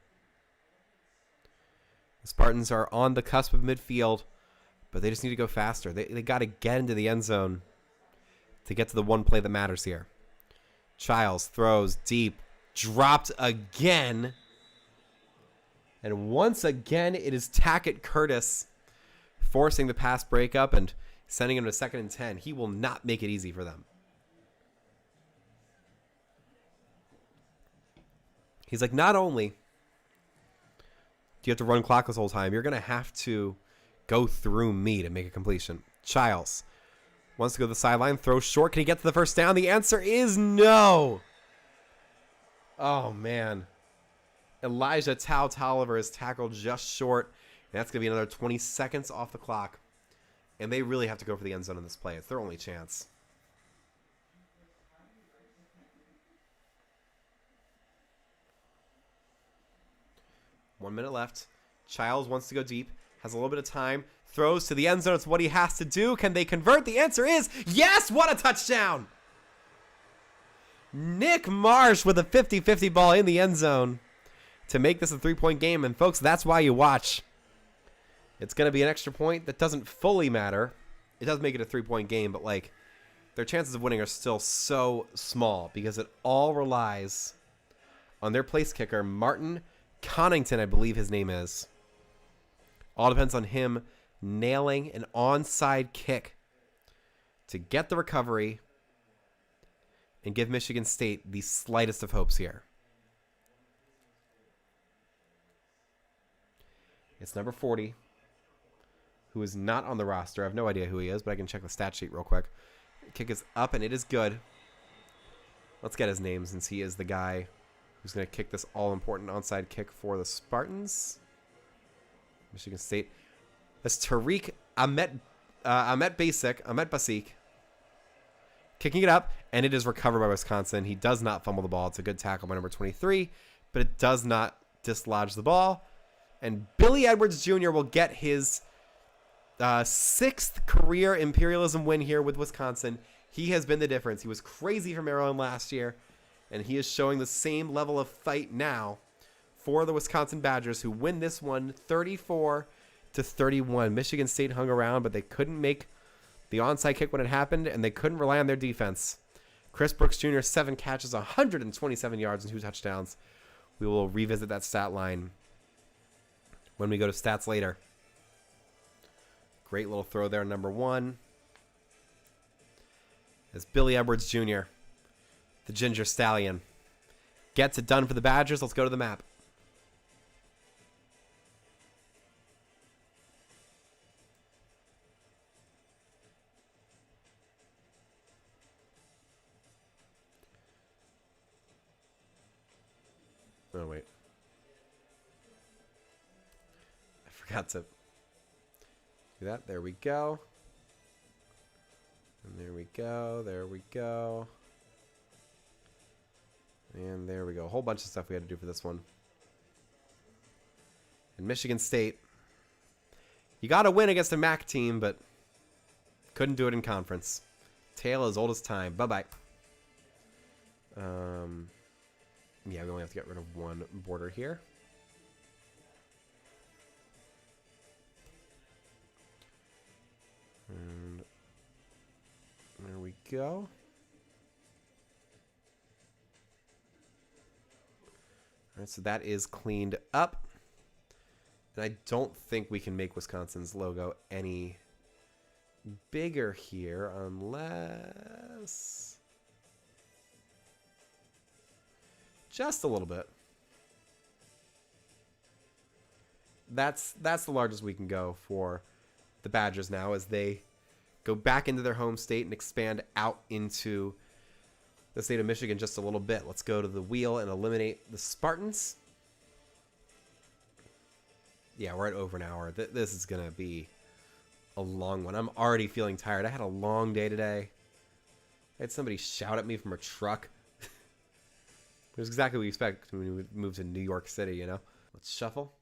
A: the Spartans are on the cusp of midfield, but they just need to go faster. They got to get into the end zone to get to the one play that matters here. Childs throws deep. Dropped again. And once again, it is Tackett Curtis forcing the pass breakup and sending him to 2nd and 10. He will not make it easy for them. He's like, not only do you have to run clock this whole time, you're going to have to go through me to make a completion. Childs wants to go to the sideline, throws short. Can he get to the first down? The answer is no. Oh, man. Elijah Tolliver is tackled just short. And that's going to be another 20 seconds off the clock. And they really have to go for the end zone in this play. It's their only chance. One minute left. Childs wants to go deep. Has a little bit of time. Throws to the end zone. It's what he has to do. Can they convert? The answer is yes. What a touchdown. Nick Marsh with a 50-50 ball in the end zone to make this a 3-point game. And, folks, that's why you watch. It's going to be an extra point that doesn't fully matter. It does make it a 3-point game, but, like, their chances of winning are still so small because it all relies on their place kicker, Martin Connington, I believe his name is. All depends on him nailing an onside kick to get the recovery and give Michigan State the slightest of hopes here. It's number 40, who is not on the roster. I have no idea who he is, but I can check the stat sheet real quick. The kick is up, and it is good. Let's get his name since he is the guy who's going to kick this all-important onside kick for the Spartans. Michigan State. That's Tariq Ahmet Basik. Kicking it up, and it is recovered by Wisconsin. He does not fumble the ball. It's a good tackle by number 23, but it does not dislodge the ball. And Billy Edwards Jr. will get his 6th career Imperialism win here with Wisconsin. He has been the difference. He was crazy for Maryland last year, and he is showing the same level of fight now for the Wisconsin Badgers, who win this one 34-31. Michigan State hung around, but they couldn't make the onside kick when it happened, and they couldn't rely on their defense. Chris Brooks Jr., 7 catches, 127 yards, and 2 touchdowns. We will revisit that stat line when we go to stats later. Great little throw there, number 1. As Billy Edwards Jr., the Ginger Stallion, gets it done for the Badgers. Let's go to the map. Oh, wait. I forgot to do that. There we go. And there we go. There we go. And there we go. A whole bunch of stuff we had to do for this one. And Michigan State. You got to win against a MAC team, but couldn't do it in conference. Tale as old as time. Bye-bye. Yeah, we only have to get rid of one border here. And there we go. All right, so that is cleaned up. And I don't think we can make Wisconsin's logo any bigger here unless... just a little bit. That's the largest we can go for the Badgers now as they go back into their home state and expand out into the state of Michigan just a little bit. Let's go to the wheel and eliminate the Spartans. Yeah, we're at over an hour. This is going to be a long one. I'm already feeling tired. I had a long day today. I had somebody shout at me from a truck. It was exactly what we expect when we move to New York City, you know? Let's shuffle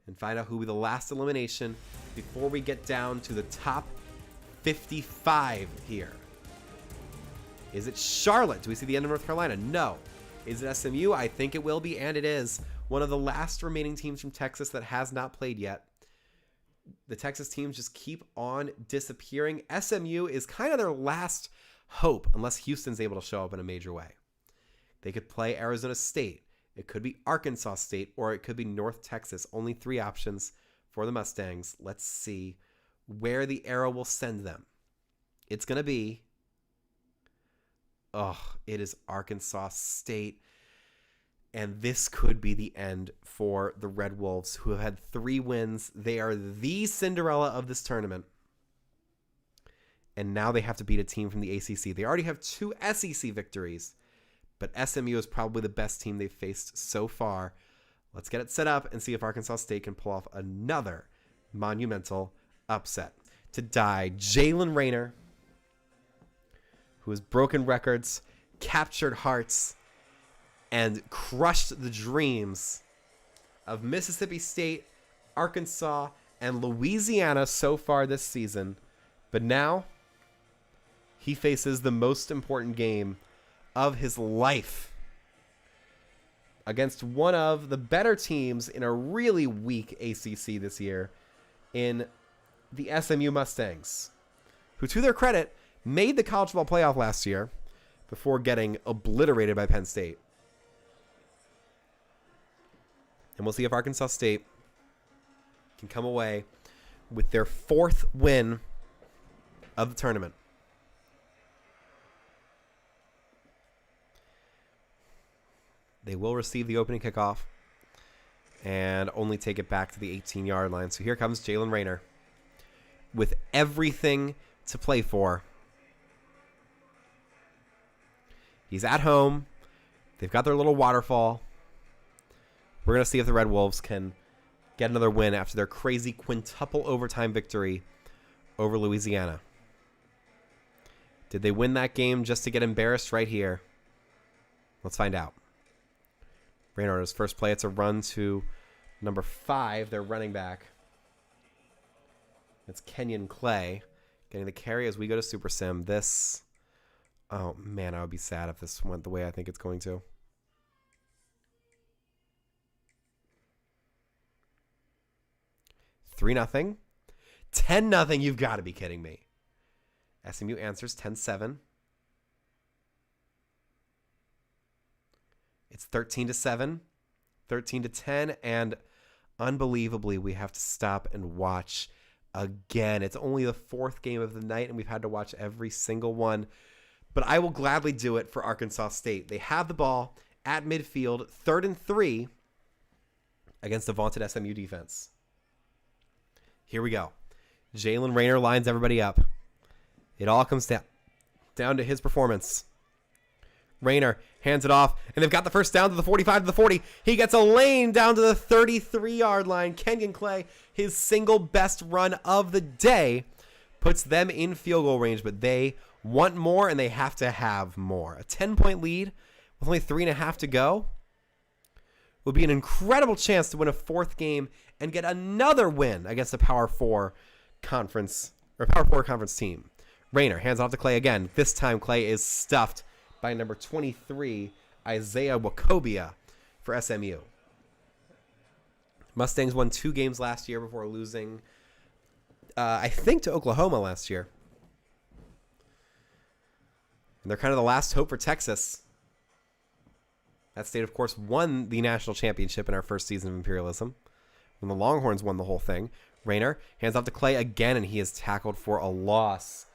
A: and find out who will be the last elimination before we get down to the top 55 here. Is it Charlotte? Do we see the end of North Carolina? No. Is it SMU? I think it will be, and it is. One of the last remaining teams from Texas that has not played yet. The Texas teams just keep on disappearing. SMU is kind of their last hope, unless Houston's able to show up in a major way. They could play Arizona State. It could be Arkansas State, or it could be North Texas. Only 3 options for the Mustangs. Let's see where the arrow will send them. It's going to be... it is Arkansas State. And this could be the end for the Red Wolves, who have had 3 wins. They are the Cinderella of this tournament. And now they have to beat a team from the ACC. They already have 2 SEC victories. But SMU is probably the best team they've faced so far. Let's get it set up and see if Arkansas State can pull off another monumental upset. To die, Jalen Rayner, who has broken records, captured hearts, and crushed the dreams of Mississippi State, Arkansas, and Louisiana so far this season. But now, he faces the most important game of his life against one of the better teams in a really weak ACC this year in the SMU Mustangs, who, to their credit, made the college football playoff last year before getting obliterated by Penn State. And we'll see if Arkansas State can come away with their 4th win of the tournament. They will receive the opening kickoff. and only take it back to the 18-yard line. So here comes Jalen Rayner with everything to play for. He's at home. They've got their little waterfall. We're going to see if the Red Wolves can get another win after their crazy quintuple overtime victory over Louisiana. Did they win that game just to get embarrassed right here? Let's find out. Rayner on his first play. It's a run to number 5, their running back. It's Kenyon Clay getting the carry as we go to Super Sim. This, oh man, I would be sad if this went the way I think it's going to. Three 0 10-0. You've got to be kidding me. SMU answers 10-7. It's 13-7, 13-10, and unbelievably, we have to stop and watch again. It's only the 4th game of the night, and we've had to watch every single one. But I will gladly do it for Arkansas State. They have the ball at midfield, 3rd and 3, against the vaunted SMU defense. Here we go. Jalen Rayner lines everybody up. It all comes down to his performance. Rayner hands it off, and they've got the first down to the 45 to the 40. He gets a lane down to the 33-yard line. Kenyon Clay, his single best run of the day, puts them in field goal range, but they want more, and they have to have more. A 10-point lead with only 3.5 to go would be an incredible chance to win a 4th game and get another win against a Power 4 conference team. Rayner hands off to Clay again. This time, Clay is stuffed by number 23, Isaiah Wacobia for SMU. Mustangs won 2 games last year before losing, I think, to Oklahoma last year. And they're kind of the last hope for Texas. That state, of course, won the national championship in our first season of Imperialism, when the Longhorns won the whole thing. Rayner hands off to Clay again, and he is tackled for a loss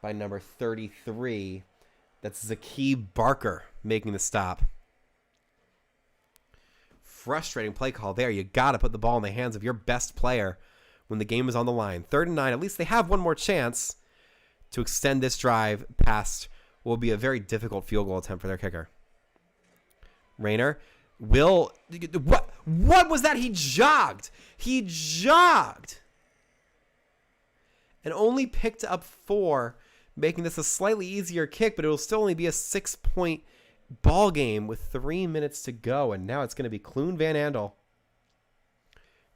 A: by number 33. That's Zaki Barker making the stop. Frustrating play call there. You got to put the ball in the hands of your best player when the game is on the line. 3rd and 9. At least they have one more chance to extend this drive past what will be a very difficult field goal attempt for their kicker. Rayner will... What was that? He jogged. He jogged. And only picked up 4, making this a slightly easier kick, but it will still only be a 6-point ball game with 3 minutes to go. And now it's going to be Clune Van Andel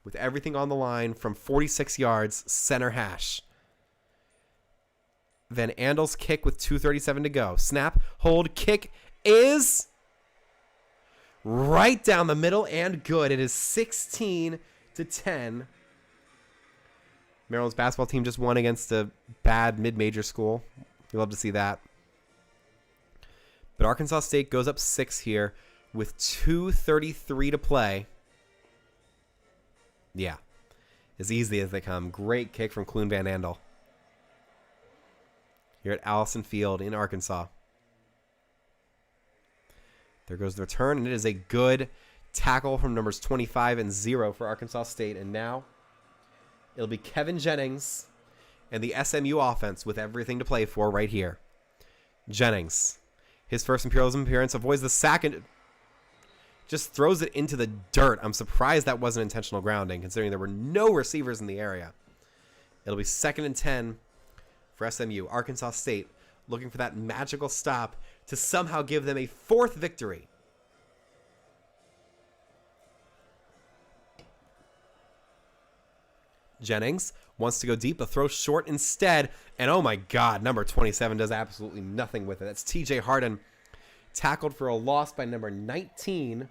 A: with everything on the line from 46 yards, center hash. Van Andel's kick with 2:37 to go. Snap, hold, kick is right down the middle and good. It is 16-10. Maryland's basketball team just won against a bad mid-major school. You love to see that. But Arkansas State goes up 6 here with 2:33 to play. Yeah, as easy as they come. Great kick from Clune Van Andel here at Allison Field in Arkansas. There goes the return, and it is a good tackle from numbers 25 and 0 for Arkansas State. And now it'll be Kevin Jennings and the SMU offense with everything to play for right here. Jennings, his first Imperialism appearance, avoids the sack and just throws it into the dirt. I'm surprised that wasn't intentional grounding, considering there were no receivers in the area. It'll be 2nd and 10 for SMU. Arkansas State looking for that magical stop to somehow give them a 4th victory. Jennings wants to go deep, but throws short instead. And oh my God, number 27 does absolutely nothing with it. That's TJ Harden, tackled for a loss by number 19.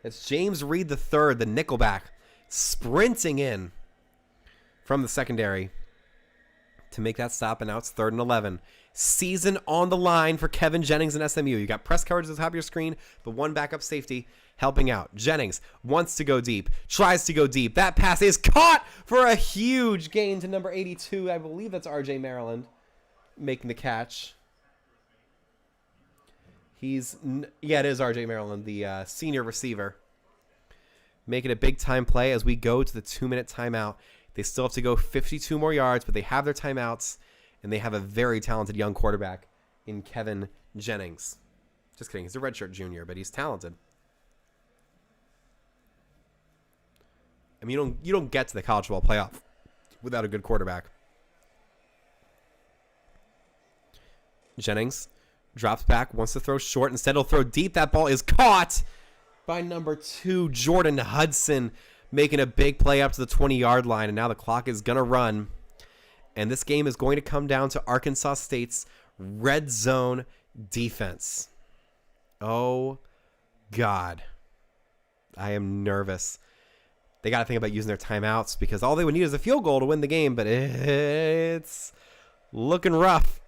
A: It's James Reed III, the nickelback, sprinting in from the secondary to make that stop, and now it's 3rd and 11. Season on the line for Kevin Jennings and SMU. You got press coverage at the top of your screen, but one backup safety helping out. Jennings wants to go deep, tries to go deep. That pass is caught for a huge gain to number 82. I believe that's RJ Maryland making the catch. Yeah, it is RJ Maryland, the senior receiver. make it a big time play as we go to the 2-minute timeout. They still have to go 52 more yards, but they have their timeouts, and they have a very talented young quarterback in Kevin Jennings. Just kidding. He's a redshirt junior, but he's talented. I mean, you don't get to the college football playoff without a good quarterback. Jennings drops back, wants to throw short. Instead, he'll throw deep. That ball is caught by number 2, Jordan Hudson, making a big play up to the 20-yard line. And now the clock is going to run. And this game is going to come down to Arkansas State's red zone defense. Oh, God. I am nervous. They got to think about using their timeouts because all they would need is a field goal to win the game, but it's looking rough.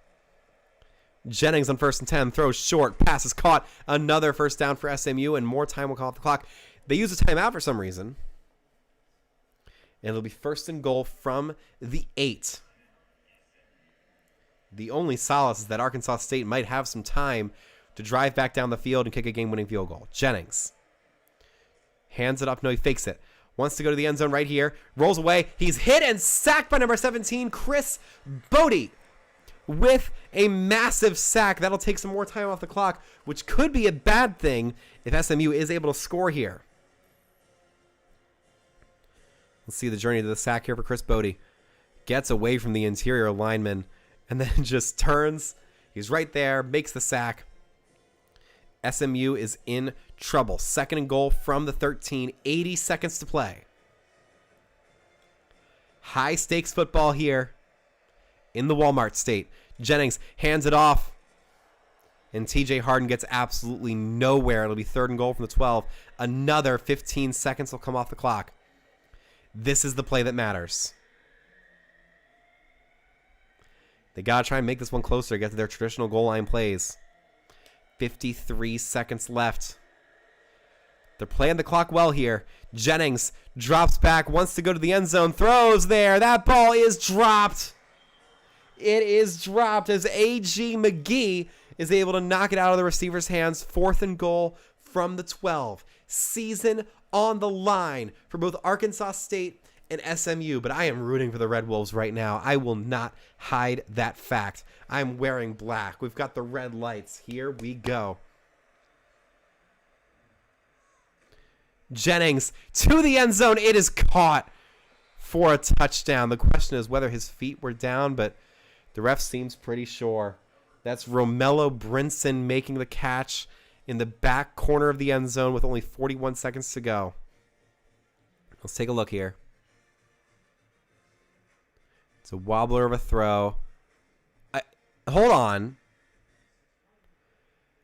A: Jennings on 1st and 10, throws short, pass is caught. Another first down for SMU, and more time will come off the clock. They use a timeout for some reason. And it'll be 1st and goal from the 8. The only solace is that Arkansas State might have some time to drive back down the field and kick a game-winning field goal. Jennings hands it up. No, he fakes it. Wants to go to the end zone right here. Rolls away. He's hit and sacked by number 17, Chris Bodie, with a massive sack. That'll take some more time off the clock, which could be a bad thing if SMU is able to score here. Let's see the journey to the sack here for Chris Bodie. Gets away from the interior lineman and then just turns. He's right there, makes the sack. SMU is in trouble. 2nd and goal from the 13. 80 seconds to play. High stakes football here in the Walmart State. Jennings hands it off. And TJ Harden gets absolutely nowhere. It'll be 3rd and goal from the 12. Another 15 seconds will come off the clock. This is the play that matters. They got to try and make this one closer, get to their traditional goal line plays. 53 seconds left. They're playing the clock well here. Jennings drops back, wants to go to the end zone, throws there. That ball is dropped. It is dropped as A.G. McGee is able to knock it out of the receiver's hands. 4th and goal from the 12. Season on the line for both Arkansas State and SMU, but I am rooting for the Red Wolves right now. I will not hide that fact. I'm wearing black. We've got the red lights. Here we go. Jennings to the end zone. It is caught for a touchdown. The question is whether his feet were down, but the ref seems pretty sure. That's Romello Brinson making the catch in the back corner of the end zone with only 41 seconds to go. Let's take a look here. It's a wobbler of a throw. Hold on.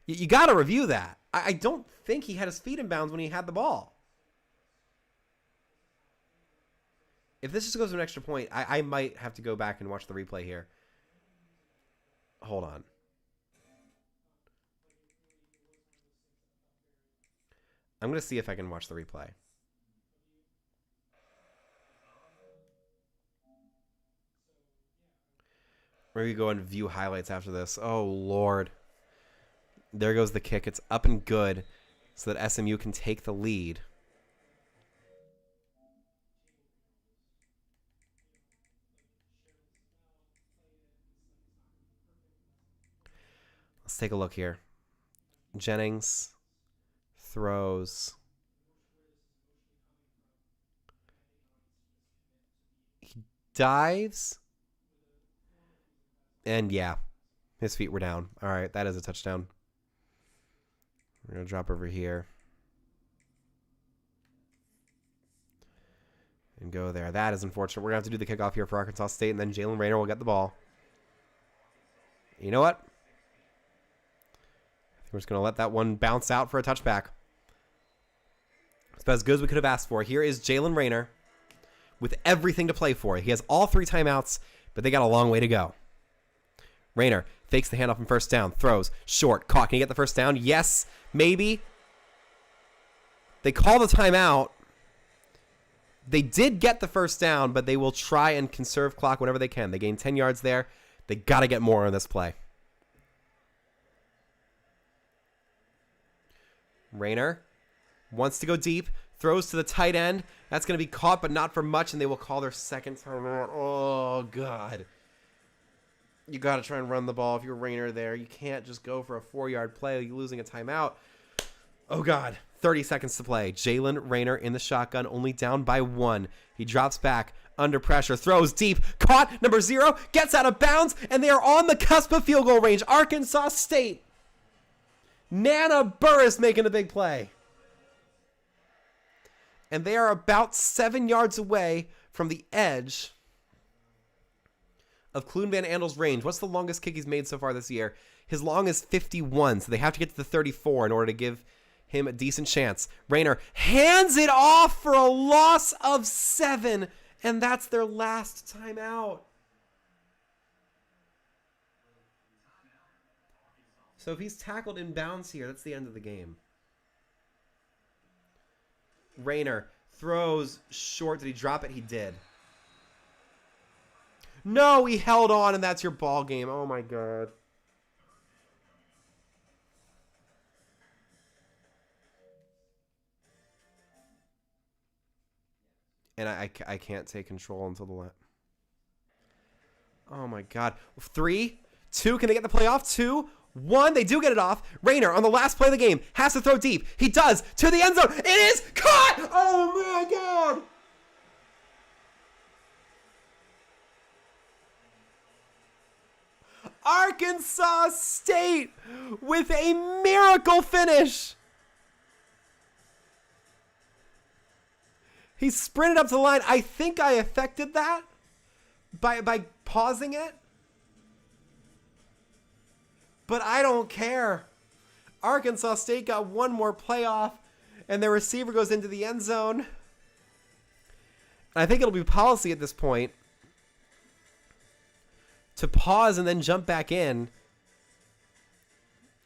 A: You got to review that. I don't think he had his feet in bounds when he had the ball. If this just goes to an extra point, I might have to go back and watch the replay here. Hold on. I'm going to see if I can watch the replay. We're going to go and view highlights after this. Oh, Lord. There goes the kick. It's up and good so that SMU can take the lead. Let's take a look here. Jennings throws. He dives. And yeah, his feet were down. All right, that is a touchdown. We're going to drop over here. And go there. That is unfortunate. We're going to have to do the kickoff here for Arkansas State, and then Jalen Rayner will get the ball. You know what? I think we're just going to let that one bounce out for a touchback. It's about as good as we could have asked for. Here is Jalen Rayner with everything to play for. He has all 3 timeouts, but they got a long way to go. Rayner fakes the handoff and 1st down. Throws. Short. Caught. Can he get the 1st down? Yes. Maybe. They call the timeout. They did get the 1st down, but they will try and conserve clock whenever they can. They gained 10 yards there. They got to get more on this play. Rayner wants to go deep. Throws to the tight end. That's going to be caught, but not for much, and they will call their second timeout. Oh, God. You got to try and run the ball if you're Rayner there. You can't just go for a 4-yard play. You're losing a timeout. Oh, God. 30 seconds to play. Jalen Rayner in the shotgun, only down by 1. He drops back under pressure, throws deep, caught, number 0, gets out of bounds, and they are on the cusp of field goal range. Arkansas State. Nana Burris making a big play. And they are about 7 yards away from the edge of Clune Van Andel's range. What's the longest kick he's made so far this year? His long is 51, so they have to get to the 34 in order to give him a decent chance. Rayner hands it off for a loss of 7, and that's their last timeout. So if he's tackled in bounds here, that's the end of the game. Rayner throws short. Did he drop it? He did. No, he held on, and that's your ball game. Oh, my God. And I can't take control until the last. Oh, my God. 3, 2. Can they get the play off? 2, 1. They do get it off. Rayner on the last play of the game has to throw deep. He does to the end zone. It is caught. Oh, my God. Arkansas State with a miracle finish. He sprinted up to the line. I think I affected that by pausing it. But I don't care. Arkansas State got one more playoff, and their receiver goes into the end zone. And I think it'll be policy at this point to pause and then jump back in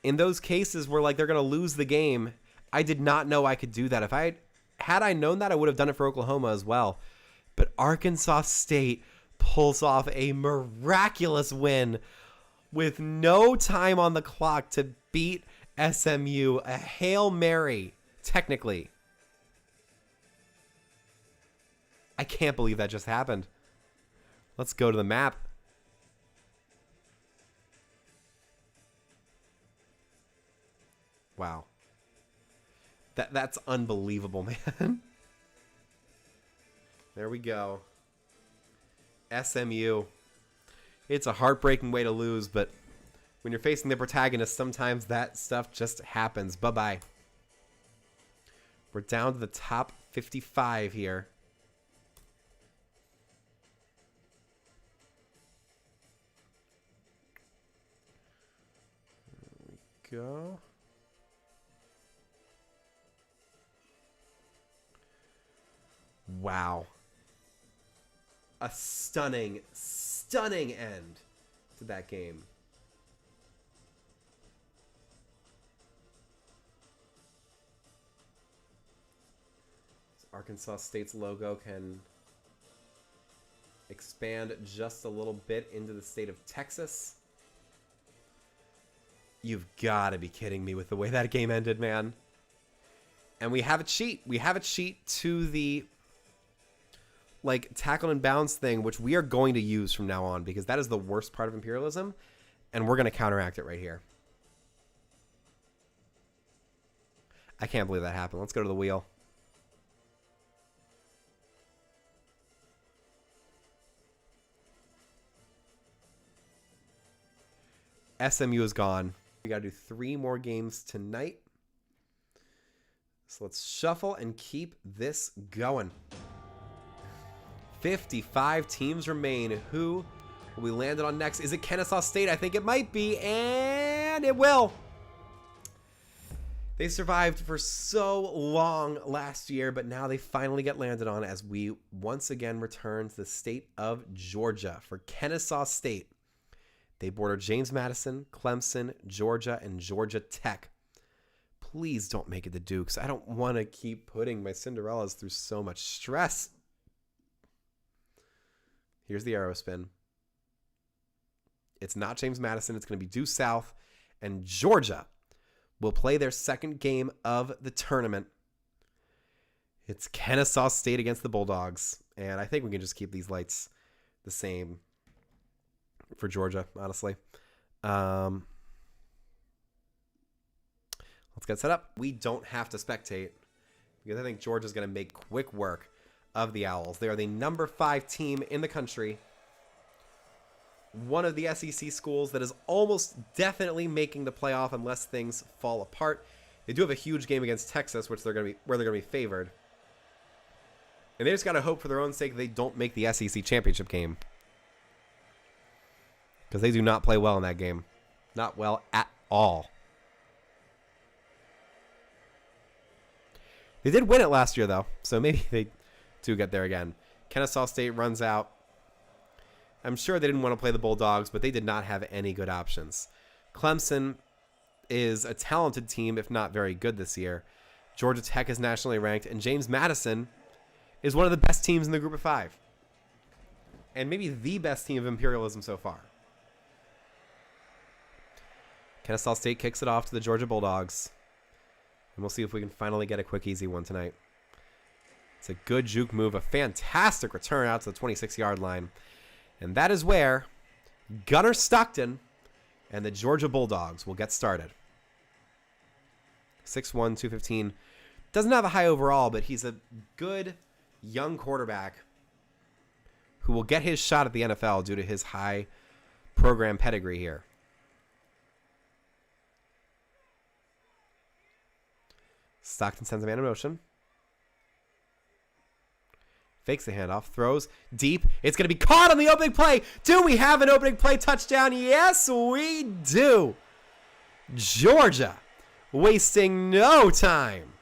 A: those cases where like they're going to lose the game. I did not know I could do that. If had I known that, I would have done it for Oklahoma as well. But Arkansas State pulls off a miraculous win with no time on the clock to beat SMU. A Hail Mary, technically. I can't believe that just happened. Let's go to the map. Wow. That's unbelievable, man. There we go. SMU. It's a heartbreaking way to lose, but when you're facing the protagonist, sometimes that stuff just happens. Bye-bye. We're down to the top 55 here. There we go. Wow. A stunning, stunning end to that game. Arkansas State's logo can expand just a little bit into the state of Texas. You've got to be kidding me with the way that game ended, man. And we have a cheat. We have a cheat to the like tackle and bounce thing, which we are going to use from now on because that is the worst part of imperialism, and we're going to counteract it right here. I can't believe that happened. Let's go to the wheel. SMU is gone. We got to do 3 more games tonight. So let's shuffle and keep this going. 55 teams remain. Who will we landed on next? Is it Kennesaw State? I think it might be, and it will. They survived for so long last year, but now they finally get landed on as we once again return to the state of Georgia for Kennesaw State. They border James Madison, Clemson, Georgia, and Georgia Tech. Please don't make it the Dukes. I don't want to keep putting my Cinderellas through so much stress. Here's the arrow spin. It's not James Madison. It's going to be due south. And Georgia will play their second game of the tournament. It's Kennesaw State against the Bulldogs. And I think we can just keep these lights the same for Georgia, honestly. Let's get set up. We don't have to spectate because I think Georgia's going to make quick work of the Owls. They are the number 5 team in the country. One of the SEC schools that is almost definitely making the playoff unless things fall apart. They do have a huge game against Texas, where they're going to be favored. And they just got to hope for their own sake they don't make the SEC championship game. Because they do not play well in that game. Not well at all. They did win it last year, though. So maybe they do get there again. Kennesaw State runs out. I'm sure they didn't want to play the Bulldogs, but they did not have any good options. Clemson is a talented team, if not very good this year. Georgia Tech is nationally ranked. And James Madison is one of the best teams in the group of 5. And maybe the best team of Imperialism so far. Kennesaw State kicks it off to the Georgia Bulldogs. And we'll see if we can finally get a quick, easy one tonight. It's a good juke move. A fantastic return out to the 26-yard line. And that is where Gunnar Stockton and the Georgia Bulldogs will get started. 6'1", 215. Doesn't have a high overall, but he's a good young quarterback who will get his shot at the NFL due to his high program pedigree here. Stockton sends a man in motion. Fakes the handoff. Throws deep. It's going to be caught on the opening play. Do we have an opening play touchdown? Yes, we do. Georgia wasting no time.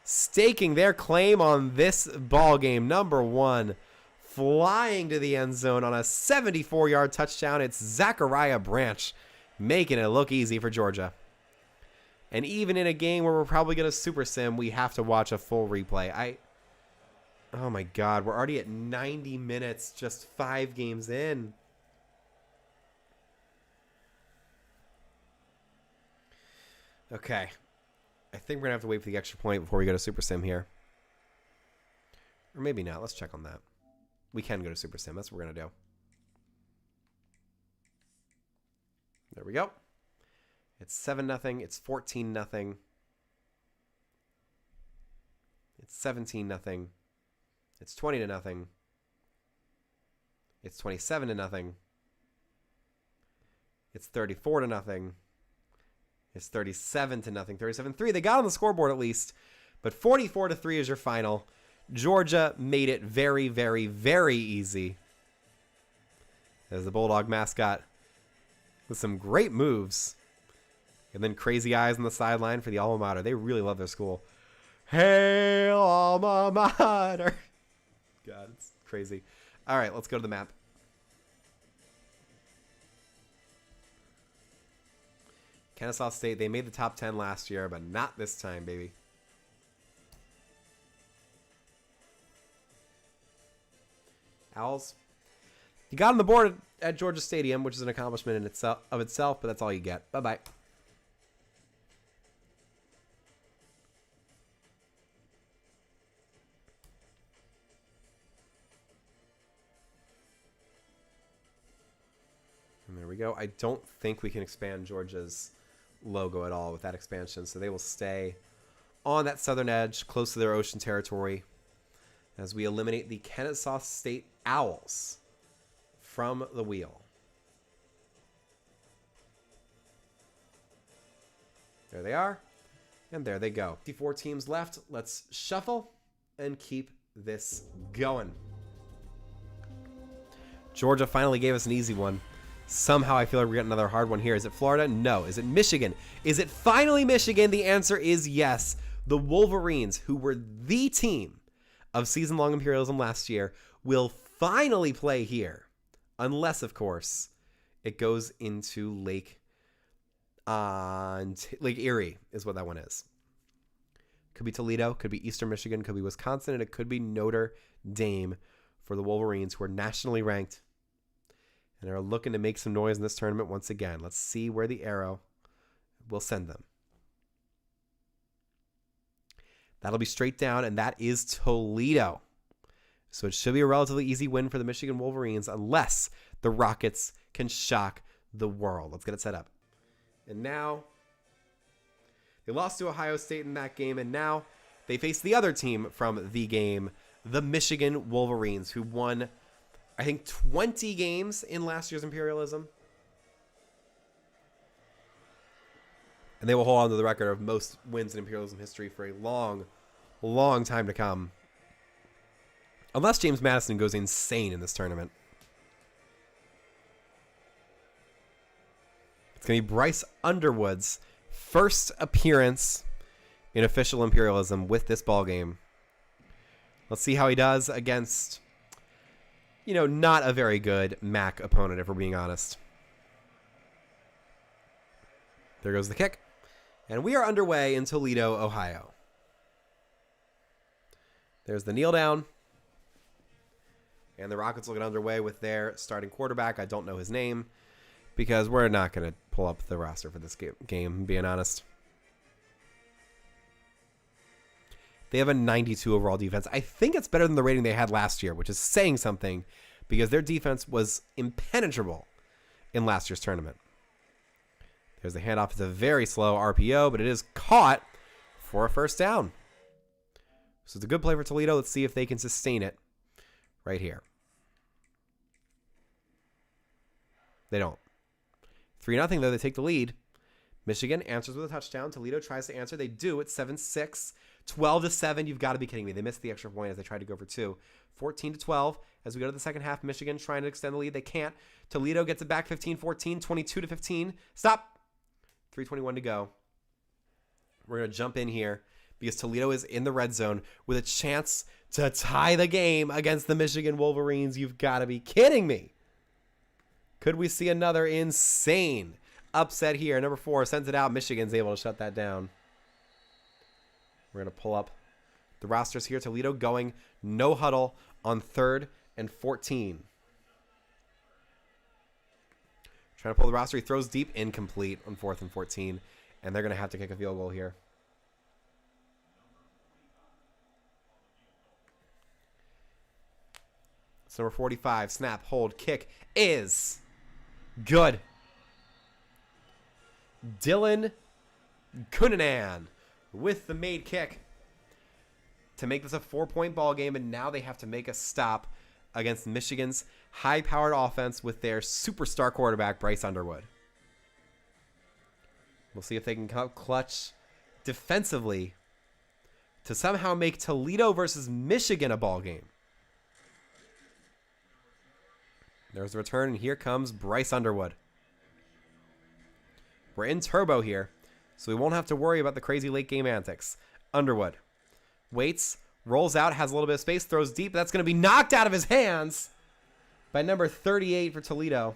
A: Staking their claim on this ball game. Number 1, flying to the end zone on a 74-yard touchdown. It's Zachariah Branch making it look easy for Georgia. And even in a game where we're probably going to super sim, we have to watch a full replay. Oh my God, we're already at 90 minutes, just 5 games in. Okay. I think we're going to have to wait for the extra point before we go to super sim here. Or maybe not. Let's check on that. We can go to super sim. That's what we're going to do. There we go. It's 7-0. It's 14-0. It's 17-0. It's 20-0. It's 27-0. It's 34-0. It's 37-0. 37-3. They got on the scoreboard at least, but 44-3 is your final. Georgia made it very, very, very easy. As the Bulldog mascot with some great moves. And then crazy eyes on the sideline for the alma mater. They really love their school. Hail alma mater. God, it's crazy. All right, let's go to the map. Kennesaw State, they made the top 10 last year, but not this time, baby. Owls. You got on the board at Georgia Stadium, which is an accomplishment in itself, but that's all you get. Bye-bye. And there we go. I don't think we can expand Georgia's logo at all with that expansion, so they will stay on that southern edge, close to their ocean territory, as we eliminate the Kennesaw State Owls from the wheel. There they are, and there they go. 54 teams left. Let's shuffle and keep this going. Georgia finally gave us an easy one. Somehow I feel like we're getting another hard one here. Is it Florida? No. Is it Michigan? Is it finally Michigan? The answer is yes. The Wolverines, who were the team of season-long Imperialism last year, will finally play here. Unless, of course, it goes into Lake Erie is what that one is. Could be Toledo, could be Eastern Michigan, could be Wisconsin, and it could be Notre Dame for the Wolverines, who are nationally ranked and are looking to make some noise in this tournament once again. Let's see where the arrow will send them. That'll be straight down, and that is Toledo. So it should be a relatively easy win for the Michigan Wolverines unless the Rockets can shock the world. Let's get it set up. And now they lost to Ohio State in that game, and now they face the other team from the game, the Michigan Wolverines, who won, I think, 20 games in last year's Imperialism. And they will hold on to the record of most wins in Imperialism history for a long, long time to come. Unless James Madison goes insane in this tournament. It's going to be Bryce Underwood's first appearance in official Imperialism with this ball game. Let's see how he does against, not a very good MAC opponent, if we're being honest. There goes the kick. And we are underway in Toledo, Ohio. There's the kneel down. And the Rockets will get underway with their starting quarterback. I don't know his name because we're not going to pull up the roster for this game, being honest. They have a 92 overall defense. I think it's better than the rating they had last year, which is saying something because their defense was impenetrable in last year's tournament. There's the handoff. It's a very slow RPO, but it is caught for a first down. So it's a good play for Toledo. Let's see if they can sustain it right here. They don't. 3-0 though. They take the lead. Michigan answers with a touchdown. Toledo tries to answer. They do. It's 7-6. 12-7. You've got to be kidding me. They missed the extra point as they tried to go for 2. 14-12. As we go to the second half, Michigan trying to extend the lead. They can't. Toledo gets it back 15-14. 22-15. Stop. 3:21 to go. We're going to jump in here because Toledo is in the red zone with a chance to tie the game against the Michigan Wolverines. You've got to be kidding me. Could we see another insane upset here? Number 4 sends it out. Michigan's able to shut that down. We're going to pull up the rosters here. Toledo going no huddle on 3rd and 14. Trying to pull the roster. He throws deep, incomplete on 4th and 14. And they're going to have to kick a field goal here. It's number 45. Snap, hold, kick is good. Dylan Cunanan with the made kick to make this a 4-point ball game. And now they have to make a stop against Michigan's high-powered offense with their superstar quarterback, Bryce Underwood. We'll see if they can come up clutch defensively to somehow make Toledo versus Michigan a ball game. There's the return, and here comes Bryce Underwood. We're in turbo here, so we won't have to worry about the crazy late-game antics. Underwood waits, rolls out, has a little bit of space, throws deep. That's going to be knocked out of his hands by number 38 for Toledo.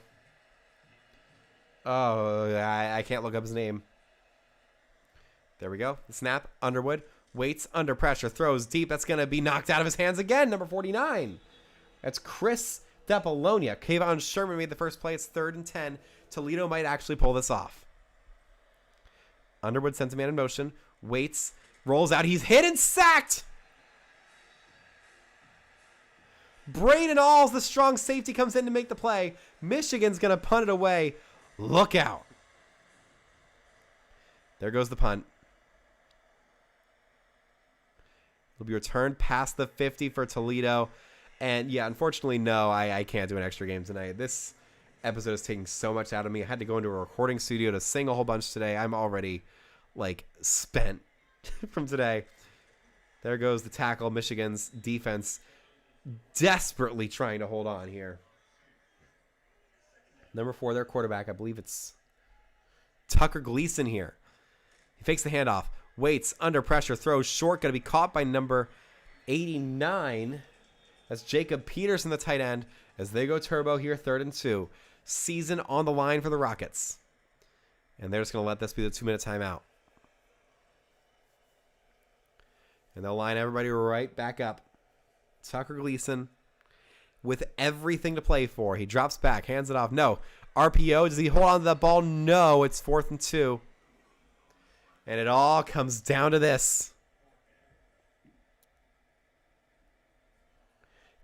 A: Oh, I can't look up his name. There we go. The snap. Underwood waits under pressure, throws deep. That's going to be knocked out of his hands again. Number 49. That's Chris DePolonia. Kayvon Sherman made the first play. It's 3rd and 10. Toledo might actually pull this off. Underwood sends a man in motion. Waits. Rolls out. He's hit and sacked. Braden Alls, the strong safety, comes in to make the play. Michigan's going to punt it away. Look out. There goes the punt. It'll be returned past the 50 for Toledo. And yeah, unfortunately, no, I can't do an extra game tonight. This episode is taking so much out of me. I had to go into a recording studio to sing a whole bunch today. I'm already, spent from today. There goes the tackle. Michigan's defense desperately trying to hold on here. Number 4, their quarterback. I believe it's Tucker Gleason here. He fakes the handoff. Waits, under pressure, throws short. Going to be caught by number 89. That's Jacob Peterson, the tight end, as they go turbo here, 3rd and 2. Season on the line for the Rockets. And they're just going to let this be the 2-minute timeout. And they'll line everybody right back up. Tucker Gleason with everything to play for. He drops back, hands it off. No. RPO. Does he hold on to that ball? No. It's 4th and 2. And it all comes down to this.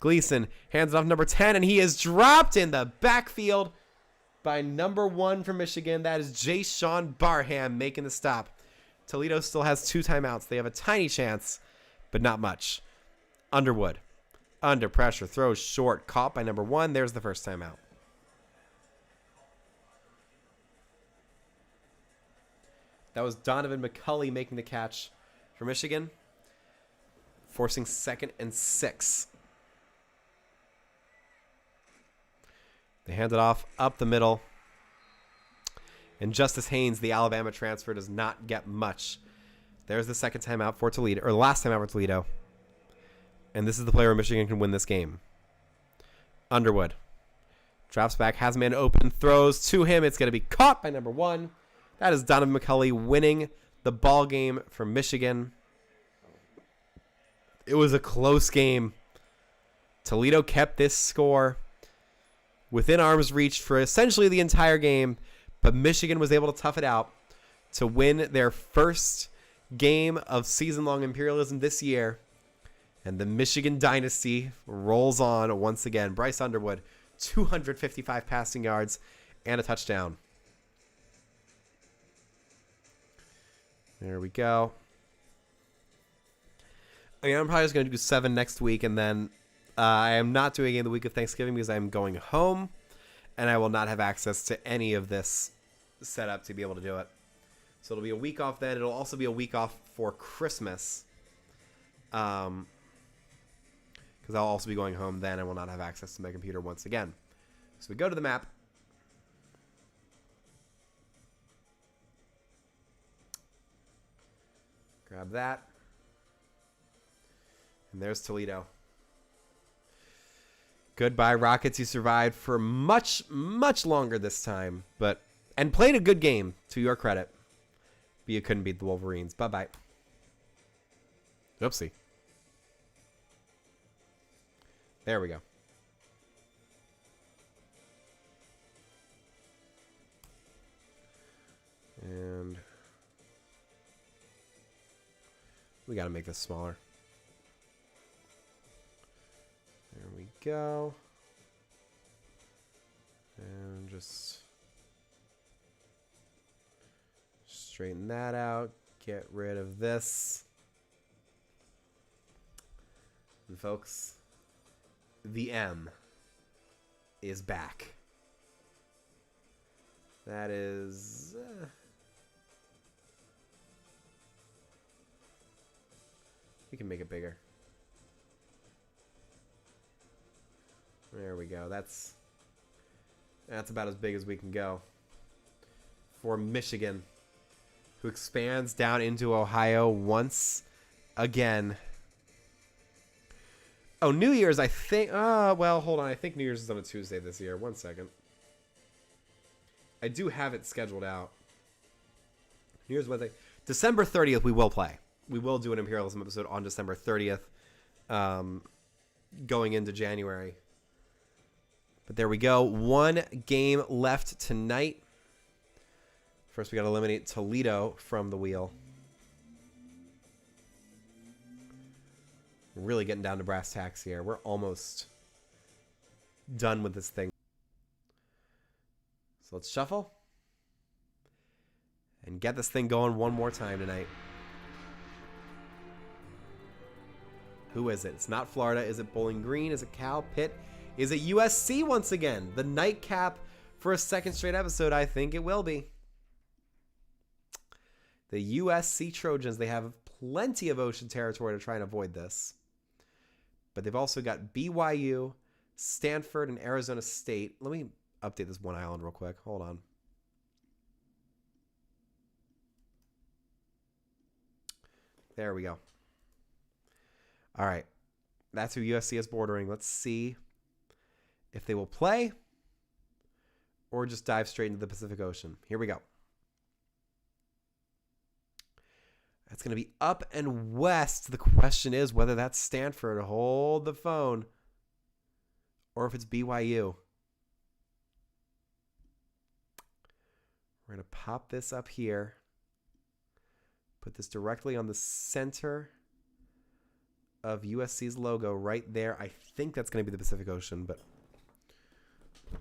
A: Gleason hands it off number 10, and he is dropped in the backfield by number 1 from Michigan. That is Jay-Sean Barham making the stop. Toledo still has 2 timeouts. They have a tiny chance, but not much. Underwood, under pressure, throws short, caught by number 1. There's the first timeout. That was Donovan McCulley making the catch for Michigan, forcing 2nd and 6. They hand it off up the middle. And Justice Haynes, the Alabama transfer, does not get much. There's the second timeout for Toledo, or the last timeout for Toledo. And this is the player where Michigan can win this game. Underwood drops back, has a man open, throws to him. It's going to be caught by number 1. That is Donovan McCulley winning the ball game for Michigan. It was a close game. Toledo kept this score within arm's reach for essentially the entire game, but Michigan was able to tough it out to win their first game of season-long Imperialism this year. And the Michigan dynasty rolls on once again. Bryce Underwood, 255 passing yards and a touchdown. There we go. I mean, I'm probably just going to do 7 next week, and then I am not doing it in the week of Thanksgiving because I'm going home, and I will not have access to any of this setup to be able to do it. So it'll be a week off then. It'll also be a week off for Christmas. Because I'll also be going home then and will not have access to my computer once again. So we go to the map. Grab that. And there's Toledo. Goodbye, Rockets. You survived for much, much longer this time, and played a good game, to your credit. But you couldn't beat the Wolverines. Bye-bye. Oopsie. There we go. And we got to make this smaller. There we go. And just straighten that out. Get rid of this. And folks, the M is back. That is... we can make it bigger. There we go. That's about as big as we can go. For Michigan, who expands down into Ohio once again. Oh, New Year's, I think... well, hold on. I think New Year's is on a Tuesday this year. 1 second. I do have it scheduled out. New Year's Wednesday. December 30th, we will play. We will do an Imperialism episode on December 30th, going into January. But there we go. 1 game left tonight. First, we got to eliminate Toledo from the wheel. We're really getting down to brass tacks here. We're almost done with this thing. So let's shuffle and get this thing going one more time tonight. Who is it? It's not Florida. Is it Bowling Green? Is it Cal? Pitt? Is it USC once again? The nightcap for a second straight episode. I think it will be. The USC Trojans, they have plenty of ocean territory to try and avoid this. But they've also got BYU, Stanford, and Arizona State. Let me update this one island real quick. Hold on. There we go. All right. That's who USC is bordering. Let's see if they will play or just dive straight into the Pacific Ocean. Here we go. That's going to be up and west. The question is whether that's Stanford. Hold the phone. Or if it's BYU. We're going to pop this up here. Put this directly on the center of USC's logo right there. I think that's going to be the Pacific Ocean, but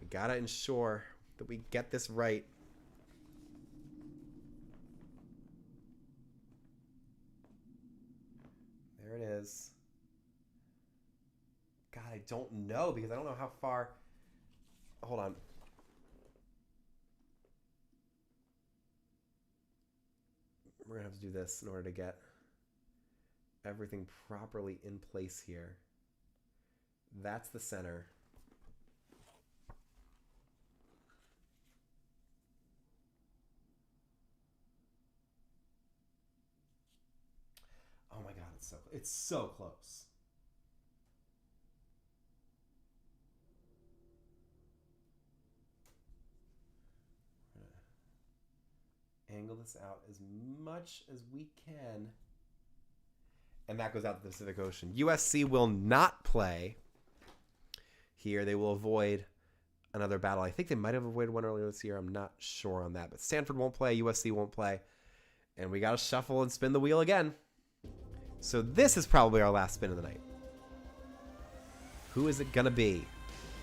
A: we got to ensure that we get this right. There it is. God, I don't know because I don't know how far. Hold on. We're going to have to do this in order to get everything properly in place here. That's the center. Oh my God, it's so close. Angle this out as much as we can. And that goes out to the Pacific Ocean. USC will not play here. They will avoid another battle. I think they might have avoided one earlier this year. I'm not sure on that. But Stanford won't play. USC won't play. And we got to shuffle and spin the wheel again. So this is probably our last spin of the night. Who is it going to be?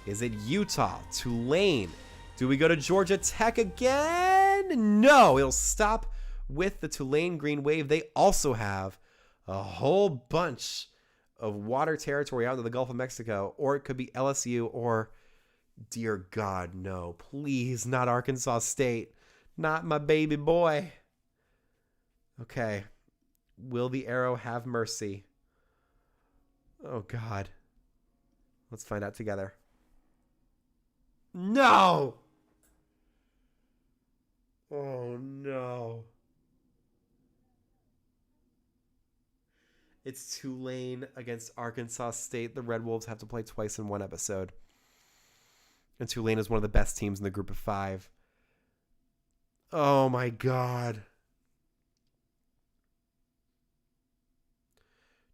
A: Is it Utah? Tulane? Do we go to Georgia Tech again? No, it'll stop with the Tulane Green Wave. They also have a whole bunch of water territory out in the Gulf of Mexico, or it could be LSU, or, dear God, no, please, not Arkansas State, not my baby boy. Okay, will the arrow have mercy? Oh, God. Let's find out together. No! Oh, no. It's Tulane against Arkansas State. The Red Wolves have to play twice in one episode. And Tulane is one of the best teams in the group of 5. Oh, my God.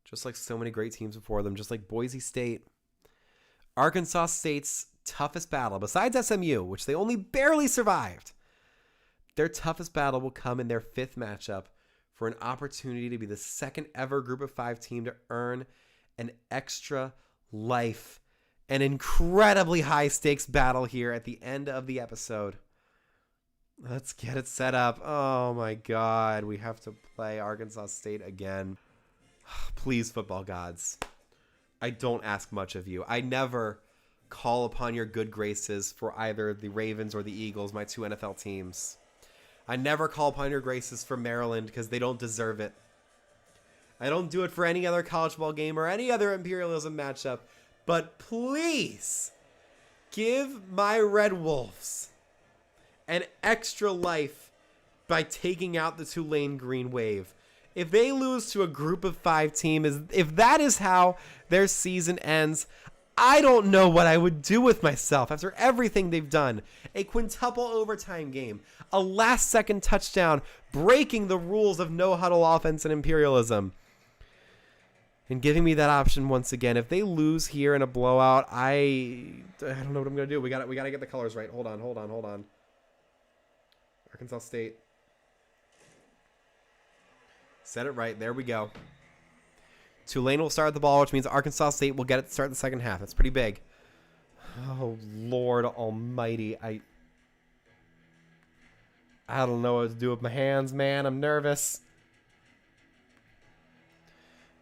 A: Just like so many great teams before them, just like Boise State. Arkansas State's toughest battle, besides SMU, which they only barely survived, their toughest battle will come in their 5th matchup for an opportunity to be the second ever Group of 5 team to earn an extra life. An incredibly high stakes battle here at the end of the episode. Let's get it set up. Oh my God, we have to play Arkansas State again. Please, football gods. I don't ask much of you. I never call upon your good graces for either the Ravens or the Eagles, my 2 NFL teams. I never call upon your graces for Maryland because they don't deserve it. I don't do it for any other college ball game or any other Imperialism matchup. But please, give my Red Wolves an extra life by taking out the Tulane Green Wave. If they lose to a Group of 5 team, if that is how their season ends, I don't know what I would do with myself after everything they've done. A quintuple overtime game, a last-second touchdown, breaking the rules of no-huddle offense and Imperialism, and giving me that option once again. If they lose here in a blowout, I don't know what I'm going to do. We got to get the colors right. Hold on. Arkansas State. Set it right. There we go. Tulane will start the ball, which means Arkansas State will get it to start the second half. That's pretty big. Oh, Lord almighty. I don't know what to do with my hands, man. I'm nervous.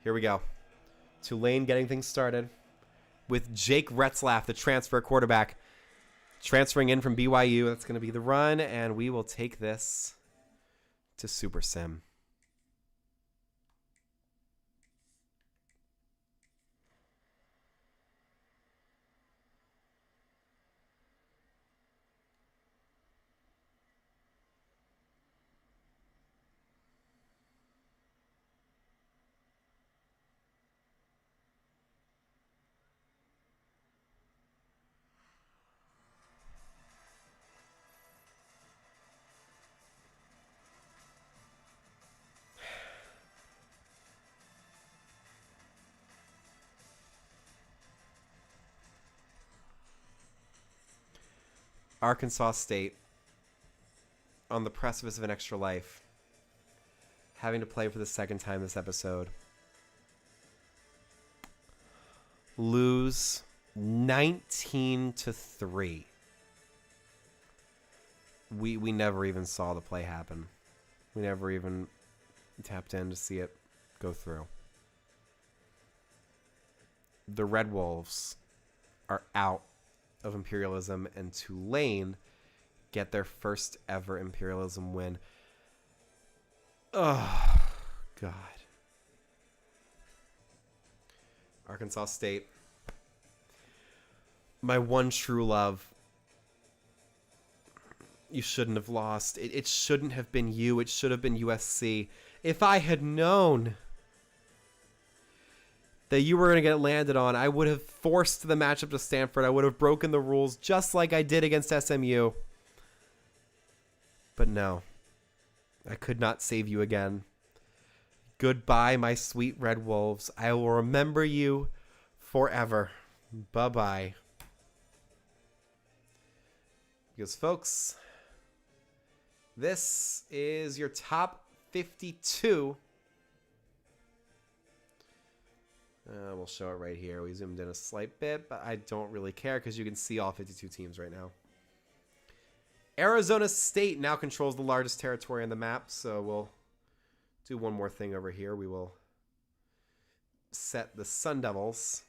A: Here we go. Tulane getting things started with Jake Retzlaff, the transfer quarterback, transferring in from BYU. That's going to be the run, and we will take this to Super Sim. Arkansas State on the precipice of an extra life, having to play for the second time this episode. lose 19-3. We never even saw the play happen. We never even tapped in to see it go through. The Red Wolves are out of Imperialism, and Tulane get their first ever Imperialism win. Oh, God. Arkansas State. My one true love. You shouldn't have lost. It shouldn't have been you. It should have been USC. If I had known that you were going to get landed on, I would have forced the matchup to Stanford. I would have broken the rules just like I did against SMU. But no. I could not save you again. Goodbye, my sweet Red Wolves. I will remember you forever. Bye-bye. Because, folks, this is your top 52. We'll show it right here. We zoomed in a slight bit, but I don't really care because you can see all 52 teams right now. Arizona State now controls the largest territory on the map, so we'll do one more thing over here. We will set the Sun Devils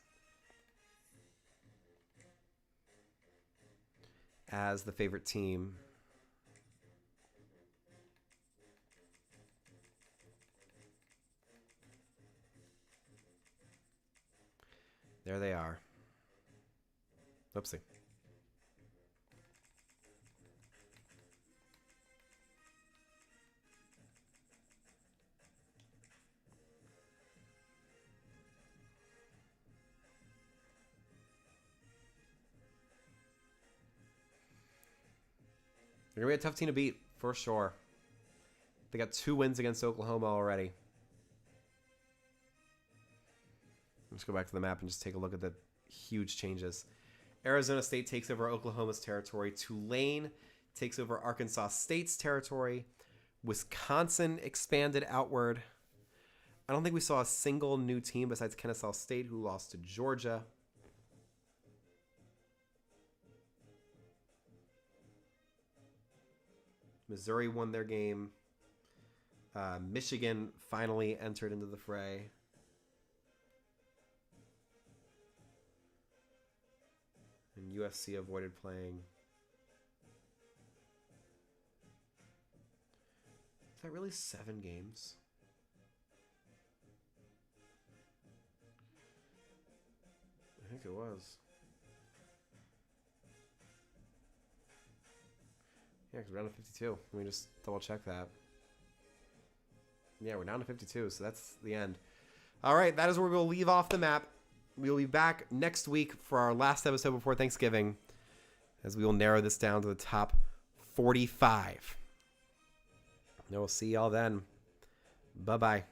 A: as the favorite team. There they are. Oopsie. They're going to be a tough team to beat, for sure. They got 2 wins against Oklahoma already. Let's go back to the map and just take a look at the huge changes. Arizona State takes over Oklahoma's territory. Tulane takes over Arkansas State's territory. Wisconsin expanded outward. I don't think we saw a single new team besides Kennesaw State, who lost to Georgia. Missouri won their game. Michigan finally entered into the fray. And USC avoided playing. Is that really 7 games? I think it was. Yeah, because we're down to 52. Let me just double check that. Yeah, we're down to 52, so that's the end. All right, that is where we'll leave off the map. We will be back next week for our last episode before Thanksgiving, as we will narrow this down to the top 45. And we'll see y'all then. Bye-bye.